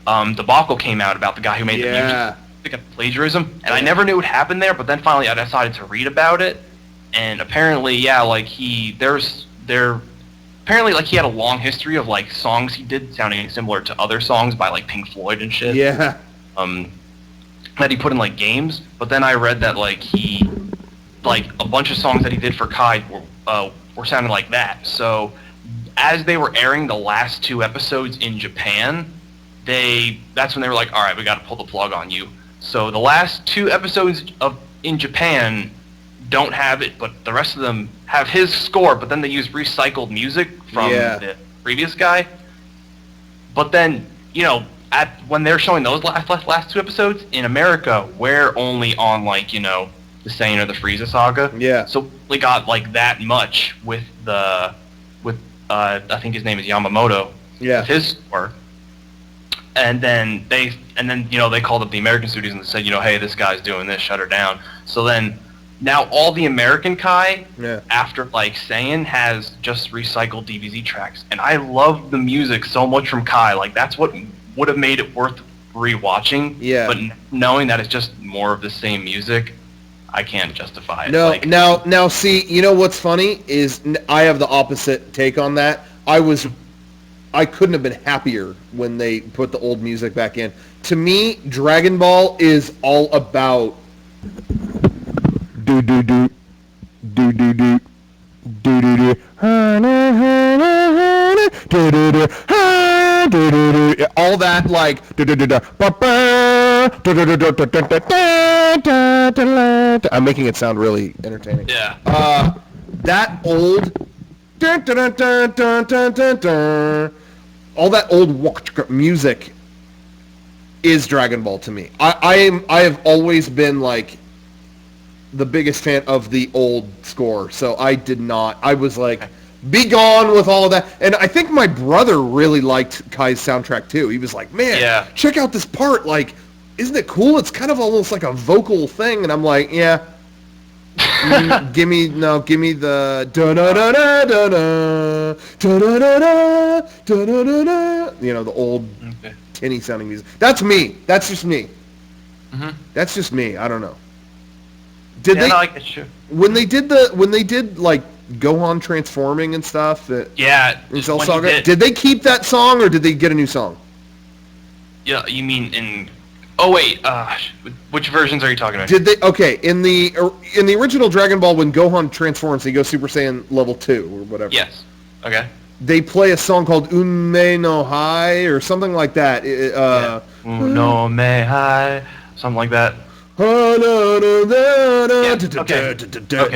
debacle came out about the guy who made the music of plagiarism, and I never knew what happened there, but then finally I decided to read about it, and apparently, like he had a long history of like songs he did sounding similar to other songs by like Pink Floyd and shit. Yeah. That he put in like games, but then I read that like he, like a bunch of songs that he did for Kai were sounding like that. So as they were airing the last 2 episodes in Japan, that's when they were like, all right, we got to pull the plug on you. So the last 2 episodes in Japan don't have it, but the rest of them have his score, but then they use recycled music from the previous guy. But then, when they're showing those last 2 episodes, in America, we're only on, like, the Saiyan or the Frieza saga. Yeah. So we got, like, that much with I think his name is Yamamoto. Yeah. With his score. And then they called up the American studios and said, hey, this guy's doing this, shut her down. So then now all the American Kai, after like Saiyan, has just recycled DBZ tracks. And I love the music so much from Kai. Like that's what would have made it worth rewatching. Yeah. But knowing that it's just more of the same music, I can't justify it. No, now see, you know what's funny is I have the opposite take on that. I couldn't have been happier when they put the old music back in. To me, Dragon Ball is all about do do do do do do do do do all that like I'm making it sound really entertaining. Yeah. That old all that old music is Dragon Ball to me. I have always been like the biggest fan of the old score, so I was like, be gone with all of that. And I think my brother really liked Kai's soundtrack too. He was like, man, check out this part, like, isn't it cool? It's kind of almost like a vocal thing, and I'm like, yeah. Give me the the old tinny sounding music. That's me. That's just me. That's just me. I don't know. When they did like Gohan transforming and stuff? In Cell Saga, did they keep that song or did they get a new song? Yeah, you mean in? Oh wait, which versions are you talking about? Did they? Okay, in the original Dragon Ball, when Gohan transforms, he goes Super Saiyan level 2 or whatever. Yes. Okay. They play a song called Unmei no Hai or something like that. No Me Hai, something like that. Okay.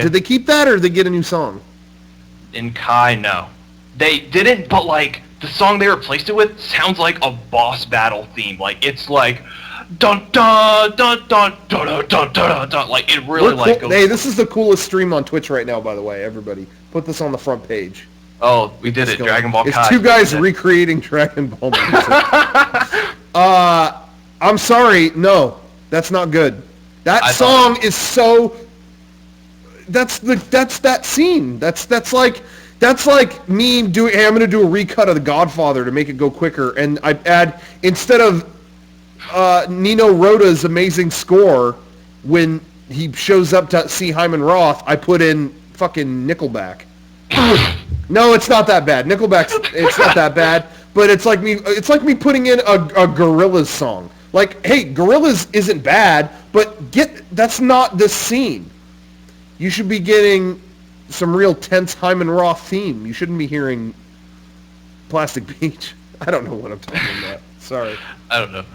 Did they keep that or did they get a new song? In Kai, no. They didn't, but like the song they replaced it with sounds like a boss battle theme. Like it's like dun dun dun dun dun dun dun dun dun. Like it really like goes. Hey, this is the coolest stream on Twitch right now, by the way. Everybody, put this on the front page. Oh, we did it. Dragon Ball Kai. It's 2 guys recreating Dragon Ball music. I'm sorry, no, that's not good. That song is so. That's that scene. That's like me doing. Hey, I'm gonna do a recut of The Godfather to make it go quicker, and I add instead of Nino Rota's amazing score when he shows up to see Hyman Roth, I put in fucking Nickelback. No, it's not that bad. It's not that bad, but it's like me putting in a Gorillaz song. Like, hey, Gorillaz isn't bad, but that's not the scene. You should be getting some real tense Hyman Roth theme. You shouldn't be hearing Plastic Beach. I don't know what I'm talking about. Sorry. I don't know.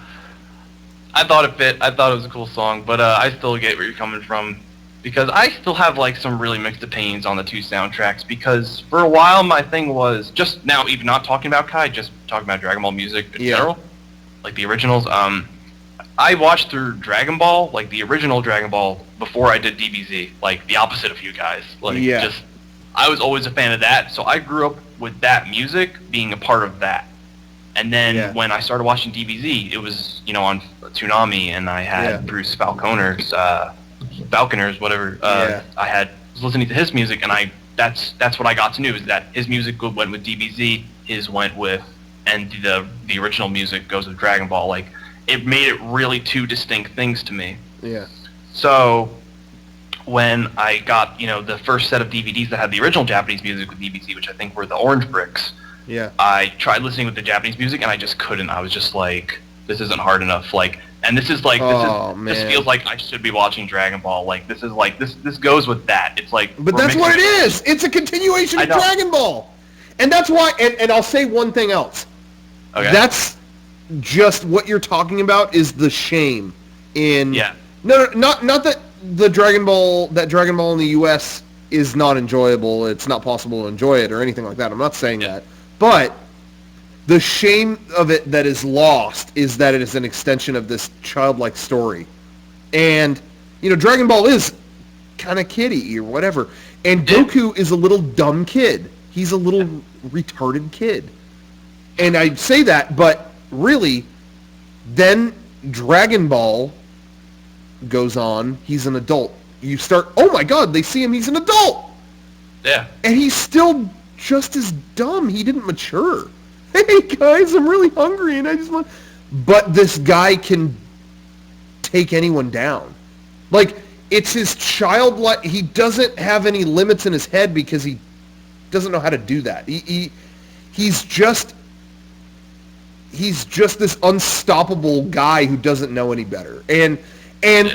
I thought it fit. I thought it was a cool song, but I still get where you're coming from. Because I still have like some really mixed opinions on the 2 soundtracks, because for a while my thing was, just now even not talking about Kai, just talking about Dragon Ball music in general, like the originals. I watched through Dragon Ball, like the original Dragon Ball, before I did DBZ, like the opposite of you guys. Like I was always a fan of that, so I grew up with that music being a part of that. And then when I started watching DBZ, it was, on Toonami, and I had Bruce Falconer's, whatever. I was listening to his music, and I that's what I got to know, is that his music went with DBZ, his went with, and the original music goes with Dragon Ball. Like, it made it really two distinct things to me. Yeah. So when I got, the first set of DVDs that had the original Japanese music with DBZ, which I think were the Orange Bricks, yeah, I tried listening with the Japanese music, and I just couldn't. I was just like, this isn't hard enough. Like, and this is like, this feels like I should be watching Dragon Ball. Like, this is like, this goes with that. It's like, but that's what it is. It's a continuation of Dragon Ball, and that's why. And I'll say one thing else. Okay. That's just what you're talking about is the shame in. Yeah. No, not that the Dragon Ball in the U.S. is not enjoyable. It's not possible to enjoy it or anything like that. I'm not saying that. But the shame of it that is lost is that it is an extension of this childlike story. And, Dragon Ball is kind of kiddie or whatever. And Goku is a little dumb kid. He's a little retarded kid. And I say that, but really, then Dragon Ball goes on. He's an adult. You start, oh my God, they see him, he's an adult. Yeah. And he's still just as dumb. He didn't mature. Hey guys, I'm really hungry and I just want... But this guy can take anyone down. Like, it's his childlike... He doesn't have any limits in his head because he doesn't know how to do that. He's just this unstoppable guy who doesn't know any better. And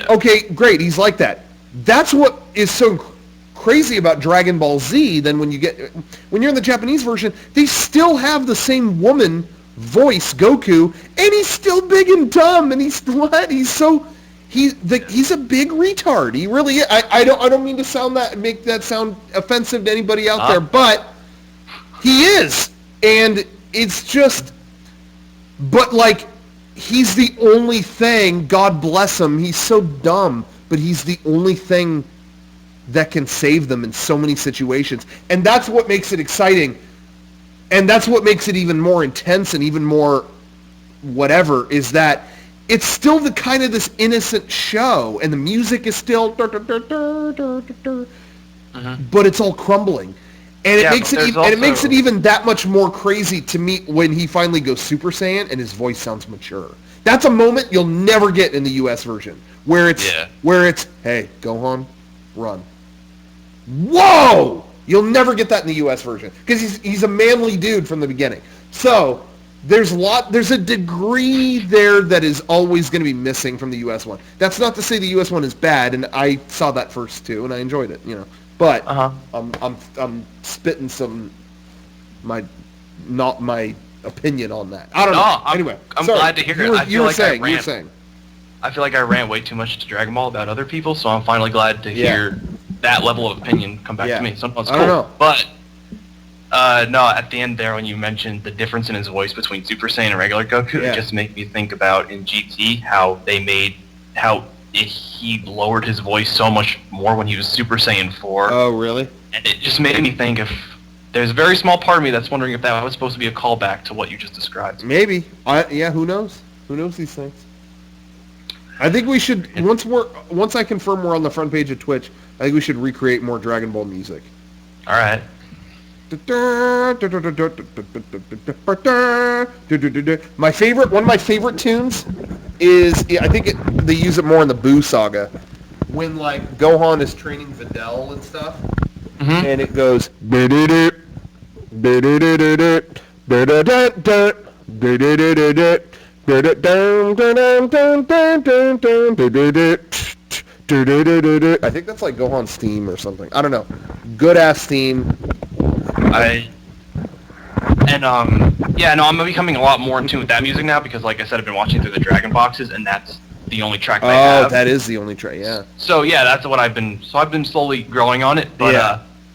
okay, great, he's like that. That's what is so crazy about Dragon Ball Z. Then when you're in the Japanese version, they still have the same woman voice, Goku, and he's still big and dumb, and he's a big retard. He really is. I don't mean to make that sound offensive to anybody out there, but he is, and it's just. But like, he's the only thing. God bless him. He's so dumb, but he's the only thing that can save them in so many situations. And that's what makes it exciting. And that's what makes it even more intense and even more whatever, is that it's still the kind of this innocent show, and the music is still but it's all crumbling. And it makes it even that much more crazy to me when he finally goes Super Saiyan and his voice sounds mature. That's a moment you'll never get in the US version, where it's hey, Gohan, run. Whoa! You'll never get that in the US version because he's a manly dude from the beginning. So there's a degree there that is always going to be missing from the US one. That's not to say the US one is bad, and I saw that first too, and I enjoyed it, But I'm spitting my opinion on that. I don't know. Anyway, I'm glad to hear it. You were saying. I feel like I ran way too much to Dragon Ball about other people, so I'm finally glad to hear that level of opinion come back to me. Sometimes it's cool. I don't know. But no, at the end there when you mentioned the difference in his voice between Super Saiyan and regular Goku, it just made me think about in GT how he lowered his voice so much more when he was Super Saiyan 4. Oh, really? And it just made me think if there's a very small part of me that's wondering if that was supposed to be a callback to what you just described. Maybe. Who knows? Who knows these things? I think we should, once I confirm we're on the front page of Twitch, I think we should recreate more Dragon Ball music. All right. One of my favorite tunes is, I think they use it more in the Boo Saga, when like Gohan is training Videl and stuff, and it goes. I think that's like Gohan's theme or something. I don't know. Good ass theme. I'm becoming a lot more in tune with that music now because, like I said, I've been watching through the Dragon boxes, and that's the only track they have. Oh, that is the only track, yeah. So yeah, that's what I've been slowly growing on it. But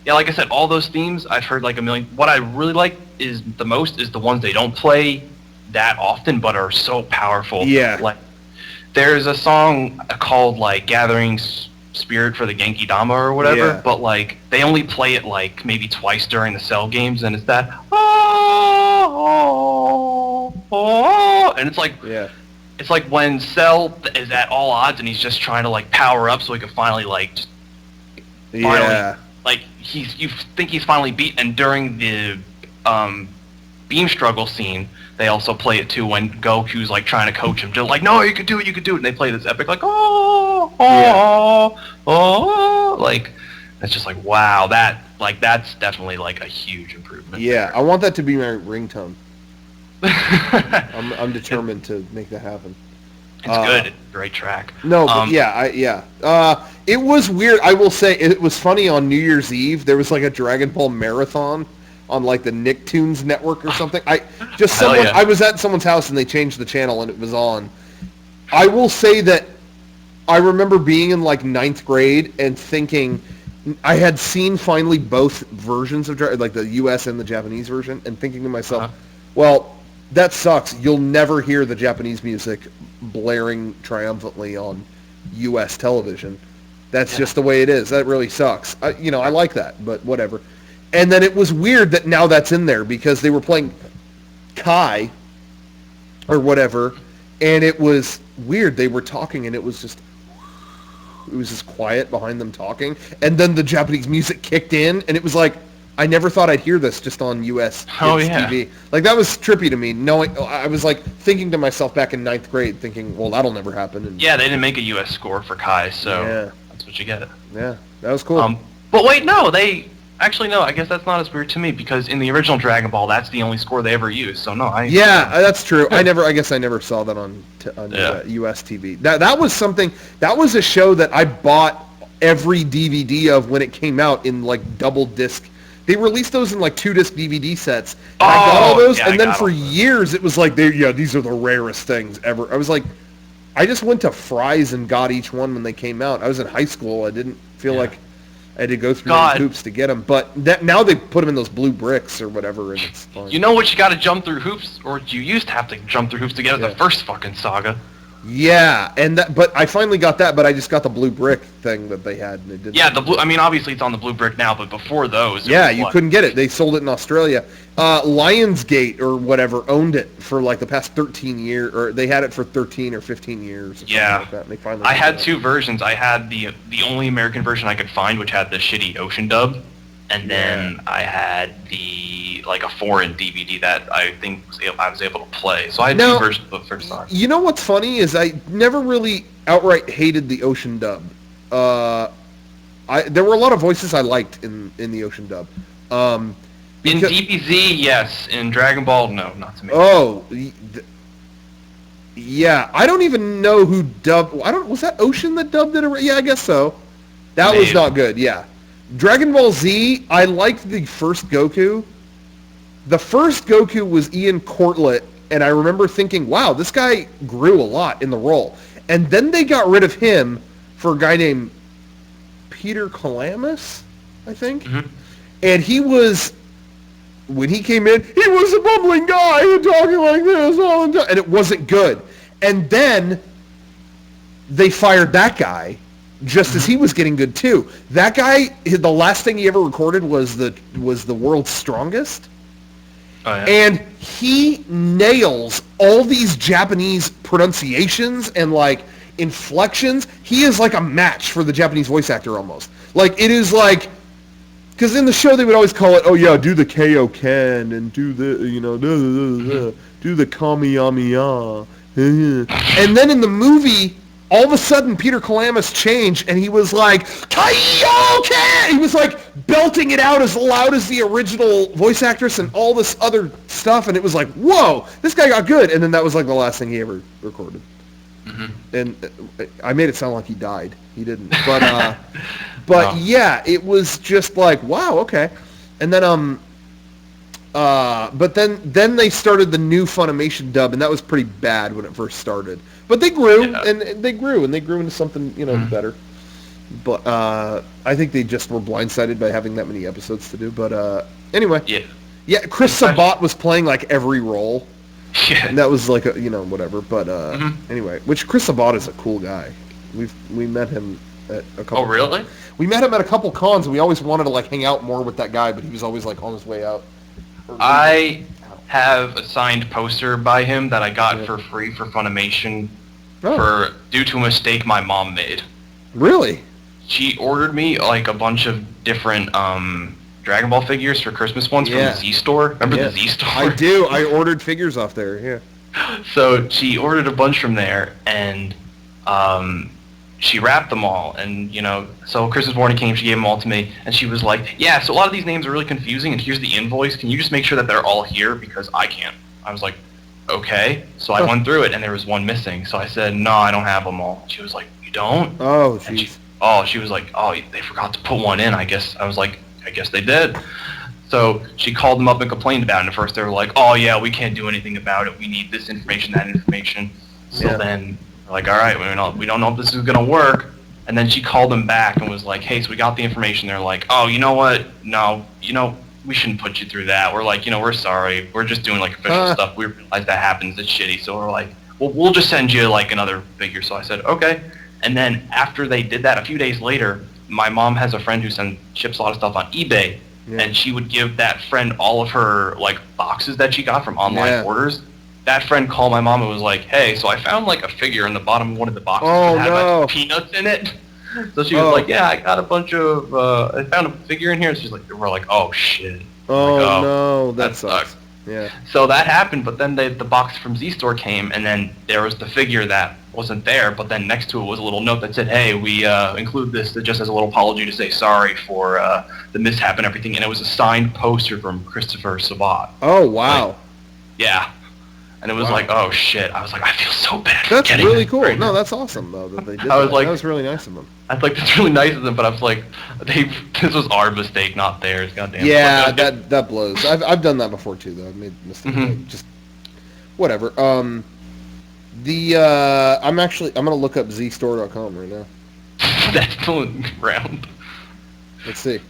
like I said, all those themes I've heard like a million. What I really like is the ones they don't play that often, but are so powerful. Yeah. Like, there's a song called like Gathering Spirit for the Genki Dama or whatever, but like they only play it like maybe twice during the Cell games, and it's that and it's like it's like when Cell is at all odds and he's just trying to like power up so he can finally like like you think he's finally beat, and during the beam struggle scene, they also play it too when Goku's like trying to coach him, just like, no, you can do it, and they play this epic like, like, it's just like, wow, that's definitely like a huge improvement. Yeah, I want that to be my ringtone. I'm determined to make that happen. It's good. It's a great track. No, but it was weird. I will say it was funny on New Year's Eve. There was like a Dragon Ball marathon on like the Nicktoons network or something. I was at someone's house and they changed the channel and it was on. I will say that I remember being in like 9th grade and thinking I had seen finally both versions of like the US and the Japanese version, and thinking to myself, well, that sucks. You'll never hear the Japanese music blaring triumphantly on US television. That's just the way it is. That really sucks. I like that, but whatever. And then it was weird that now that's in there because they were playing Kai or whatever, and it was weird. They were talking, and it was just quiet behind them talking, and then the Japanese music kicked in, and it was like, I never thought I'd hear this just on US TV. Like, that was trippy to me. I was like thinking to myself back in 9th grade, thinking, well, that'll never happen. And, yeah, they didn't make a US score for Kai, so that's what you get. Yeah, that was cool. But wait, no, actually, no, I guess that's not as weird to me, because in the original Dragon Ball, that's the only score they ever used, so no, that's true. I guess I never saw that on US TV. That was something, that was a show that I bought every DVD of when it came out in, like, double disc. They released those in, like, 2-disc DVD sets, and I got all those, and then for years, it was like, these are the rarest things ever. I was like, I just went to Fry's and got each one when they came out. I was in high school. I didn't feel like I had to go through those hoops to get them. But now they put them in those blue bricks or whatever, and it's fine. You know what you got to jump through hoops, or you used to have to jump through hoops to get the first fucking Saga. Yeah, but I finally got that, but I just got the blue brick thing that they had. And it didn't. Yeah, the blue. I mean, obviously it's on the blue brick now, but before those, you couldn't get it. They sold it in Australia. Lionsgate or whatever owned it for like the past 13 years, or they had it for 13 or 15 years. Or yeah, like that, and they finally I had two versions. I had the only American version I could find, which had the shitty Ocean dub, and then I had a foreign DVD that I think I was able to play. So I had two versions of the first time. You know what's funny is I never really outright hated the Ocean dub. There were a lot of voices I liked in the Ocean dub. In DBZ, yes. In Dragon Ball, no, not to me. Oh, yeah. I don't even know who dubbed. Was that Ocean that dubbed it? Yeah, I guess so. That was not good. Yeah. Dragon Ball Z, I liked the first Goku. The first Goku was Ian Cortlett, and I remember thinking, wow, this guy grew a lot in the role. And then they got rid of him for a guy named Peter Calamus, I think. Mm-hmm. And he was, when he came in, he was a bumbling guy talking like this all the time, and it wasn't good. And then they fired that guy just as he was getting good too. That guy, the last thing he ever recorded was the World's Strongest. Oh, yeah. And he nails all these Japanese pronunciations and like inflections. He is like a match for the Japanese voice actor almost. Like, it is like, because in the show they would always call it, oh yeah, do the Kaioken and do the, do the Kamiyamiya. And then in the movie, all of a sudden, Peter Calamus changed, and he was like, Kaioken! He was like belting it out as loud as the original voice actress and all this other stuff, and it was like, whoa, this guy got good. And then that was like the last thing he ever recorded. Mm-hmm. And I made it sound like he died. He didn't. But yeah, it was just like, wow, okay. And then but then they started the new Funimation dub, and that was pretty bad when it first started. But they grew, and they grew into something, better. But I think they just were blindsided by having that many episodes to do. But anyway, yeah, Chris Sabat was playing like every role, and that was like whatever. But anyway, which Chris Sabat is a cool guy. We met him at a couple. Oh, really? We met him at a couple cons, and we always wanted to like hang out more with that guy, but he was always like on his way out. I have a signed poster by him that I got for free for Funimation due to a mistake my mom made. Really? she ordered me like a bunch of different Dragon Ball figures for Christmas ones from the Z store. Remember the Z store? I do. I ordered figures off there. Yeah. So she ordered a bunch from there, and she wrapped them all, and so Christmas morning came, she gave them all to me, and she was like, yeah, so a lot of these names are really confusing, and here's the invoice, can you just make sure that they're all here, because I can't. I was like, okay. So I went through it, and there was one missing, so I said, no, I don't have them all. She was like, you don't? Oh, jeez. She was like, oh, they forgot to put one in, I guess. I was like, I guess they did. So she called them up and complained about it, and at first they were like, oh yeah, we can't do anything about it, we need this information, that information. So then like, all right, we don't know if this is going to work. And then she called them back and was like, hey, so we got the information. They're like, oh, you know what? No, we shouldn't put you through that. We're like, we're sorry. We're just doing like official stuff. We realize that happens. It's shitty. So we're like, well, we'll just send you like another figure. So I said, okay. And then after they did that, a few days later, my mom has a friend who ships a lot of stuff on eBay. Yeah. And she would give that friend all of her like boxes that she got from online orders. That friend called my mom and was like, hey, so I found like a figure in the bottom of one of the boxes that had a bunch of peanuts in it. So she was like, yeah, I got a bunch of, I found a figure in here. And she's like, we're like, oh shit. Oh, like, no, that sucks. Yeah. So that happened, but then the box from Z Store came, and then there was the figure that wasn't there, but then next to it was a little note that said, hey, we include this just as a little apology to say sorry for the mishap and everything, and it was a signed poster from Christopher Sabat. Oh, wow. Like, yeah. And it was like, oh shit. I was like, I feel so bad. That's really cool. No, that's awesome though that they did that. Like, that was really nice of them. I was like, that's really nice of them, but I was like, this was our mistake, not theirs. Goddamn. Yeah, that blows. I've done that before too though. I've made mistakes. Like, just whatever. I'm gonna look up zstore.com right now. That's going around. Let's see.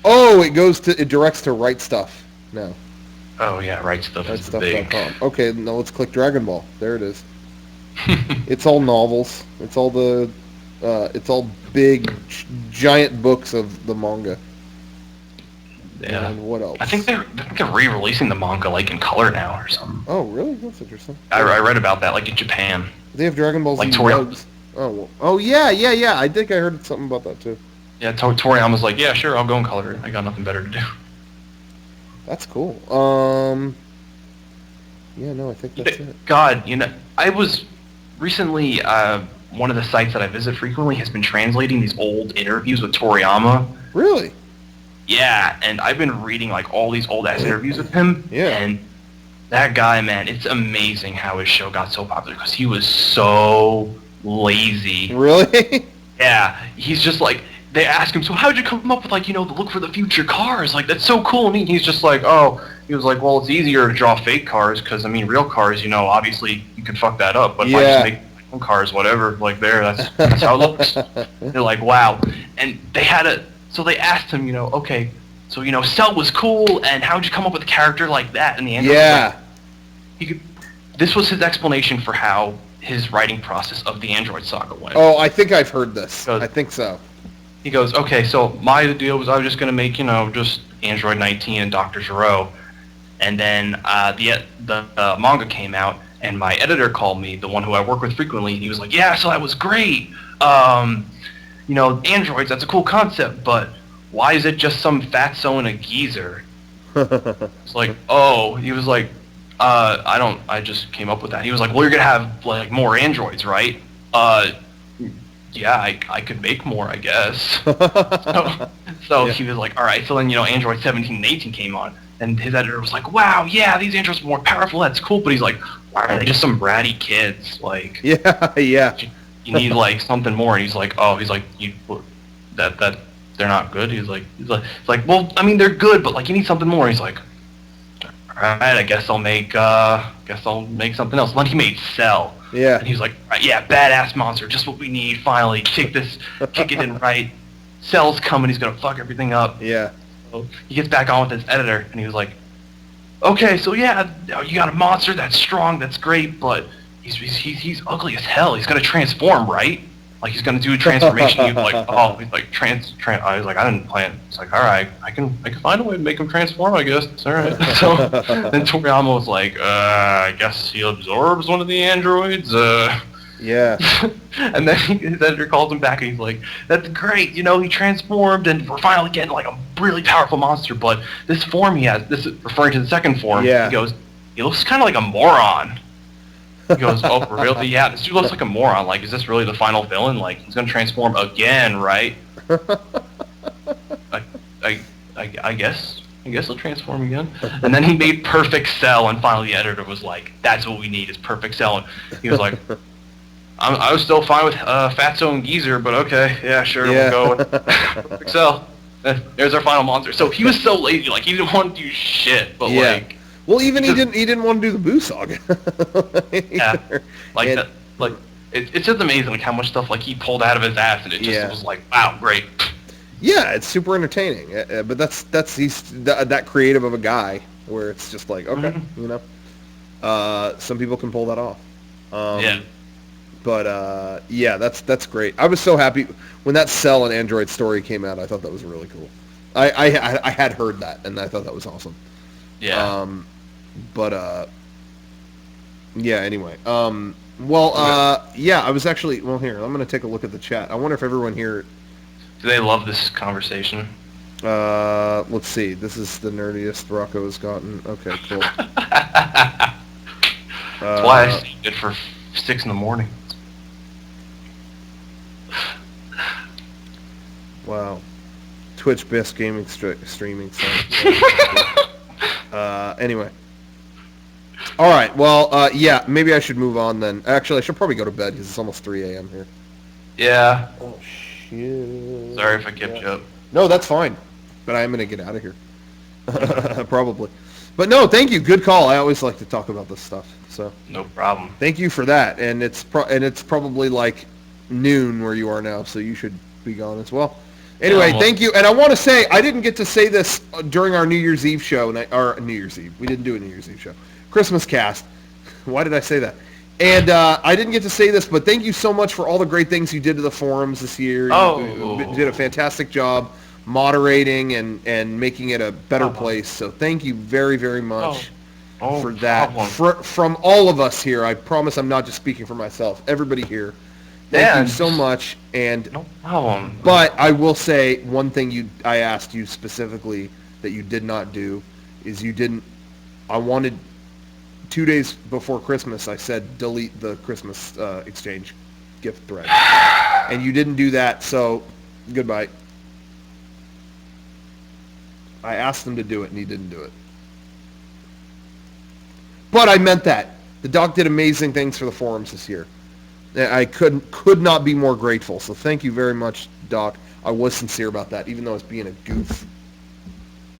Oh, it directs to Wright stuff now. Oh yeah, Wright stuff is big. Okay, now let's click Dragon Ball. There it is. It's all novels. It's all big, giant books of the manga. Yeah. And what else? I think they're re-releasing the manga like in color now or something. Oh really? That's interesting. I read about that like in Japan. They have Dragon Ball Z like Toriyama. Oh yeah. I think I heard something about that too. Yeah, Toriyama's like, yeah, sure, I'll go in color. I got nothing better to do. That's cool. Yeah, no, I think that's it. God, I was recently, one of the sites that I visit frequently has been translating these old interviews with Toriyama. Really? Yeah, and I've been reading like all these old-ass interviews with him. Yeah. And that guy, man, it's amazing how his show got so popular because he was so lazy. Really? Yeah, he's just like... They ask him, so how'd you come up with, like, the look for the future cars? Like, that's so cool. And he's just like, he was like, well, it's easier to draw fake cars because, I mean, real cars, obviously you can fuck that up. But if I just make my own cars, whatever, like, that's how it looks. They're like, wow. And they asked him, okay, so, Cell was cool, and how'd you come up with a character like that? And the answer was like, this was his explanation for how his writing process of the Android Saga went. Oh, I think I've heard this. I think so. He goes, okay, so my deal was I was just going to make, just Android 19 and Dr. Gero. And then the manga came out, and my editor called me, the one who I work with frequently, and he was like, yeah, so that was great. Androids, that's a cool concept, but why is it just some fatso and a geezer? It's like, he was like, I just came up with that. He was like, well, you're going to have, like, more androids, right? Yeah, I could make more, I guess. So he was like, all right. So then, Android 17 and 18 came on, and his editor was like, wow, yeah, these androids are more powerful. That's cool. But he's like, why are they just some bratty kids? Like, yeah. You need like something more. And he's like, that they're not good. He's like, well, I mean, they're good, but like, you need something more. He's like, all right, I guess I'll make something else. And then he made Cell. Yeah. And he was like, right, yeah, badass monster, just what we need, finally. Kick it in right. Cell's coming, he's going to fuck everything up. Yeah. So he gets back on with his editor, and he was like, okay, so yeah, you got a monster that's strong, that's great, but he's ugly as hell. He's going to transform, right? Like, he's going to do a transformation. He's like, he's like, I was like, I didn't plan. It's like, all right, I can find a way to make him transform, I guess. It's all right. So then Toriyama was like, I guess he absorbs one of the androids. Yeah. And then his editor calls him back and he's like, that's great, you know, he transformed and we're finally getting like a really powerful monster, but this form he has, this is referring to the second form, Yeah. he goes, he looks kind of like a moron. He goes, oh, really? Yeah, this dude looks like a moron. Like, is this really the final villain? Like, he's gonna transform again, right? I guess he'll transform again. And then he made Perfect Cell, and finally the editor was like, that's what we need, is Perfect Cell. And he was like, I was still fine with Fatso and Geezer, but okay, yeah, sure, we'll go with Perfect Cell. There's our final monster. So he was so lazy, like, he didn't want to do shit, but like... Well, even he didn't want to do the Boo Saga. Yeah, like that. Like it's just amazing, like how much stuff like he pulled out of his ass, and it just was like, wow, great. Yeah, it's super entertaining, but he's that creative of a guy where it's just like, okay, you know, some people can pull that off. Yeah. But yeah, that's great. I was so happy when that Cell and Android story came out. I thought that was really cool. I had heard that, and I thought that was awesome. Yeah. But yeah, anyway. Yeah, I was actually, well, here, I'm going to take a look at the chat. I wonder if everyone here... Do they love this conversation? Let's see. This is the nerdiest Rocco has gotten. Okay, cool. That's why I saved it for 6 in the morning. Wow. Twitch best gaming streaming site. Anyway. All right. Well, yeah, maybe I should move on then. Actually, I should probably go to bed because it's almost 3 a.m. here. Yeah. Oh, shit. Sorry if I kept you up. No, that's fine. But I am going to get out of here. Probably. But no, thank you. Good call. I always like to talk about this stuff. So no problem. Thank you for that. And it's probably like noon where you are now, so you should be gone as well. Anyway, thank you. And I want to say, I didn't get to say this during our New Year's Eve show, or New Year's Eve. We didn't do a New Year's Eve show. Christmas cast. Why did I say that? And I didn't get to say this, but thank you so much for all the great things you did to the forums this year. Oh. You did a fantastic job moderating and making it a better place. So thank you very, very much for that. From all of us here, I promise I'm not just speaking for myself. Everybody here. Thank you so much. And no problem. But I will say one thing I asked you specifically that you did not do is I wanted 2 days before Christmas, I said delete the Christmas exchange gift thread. And you didn't do that, so goodbye. I asked him to do it, and he didn't do it. But I meant that. The Doc did amazing things for the forums this year. I could not be more grateful. So thank you very much, Doc. I was sincere about that, even though I was being a goof.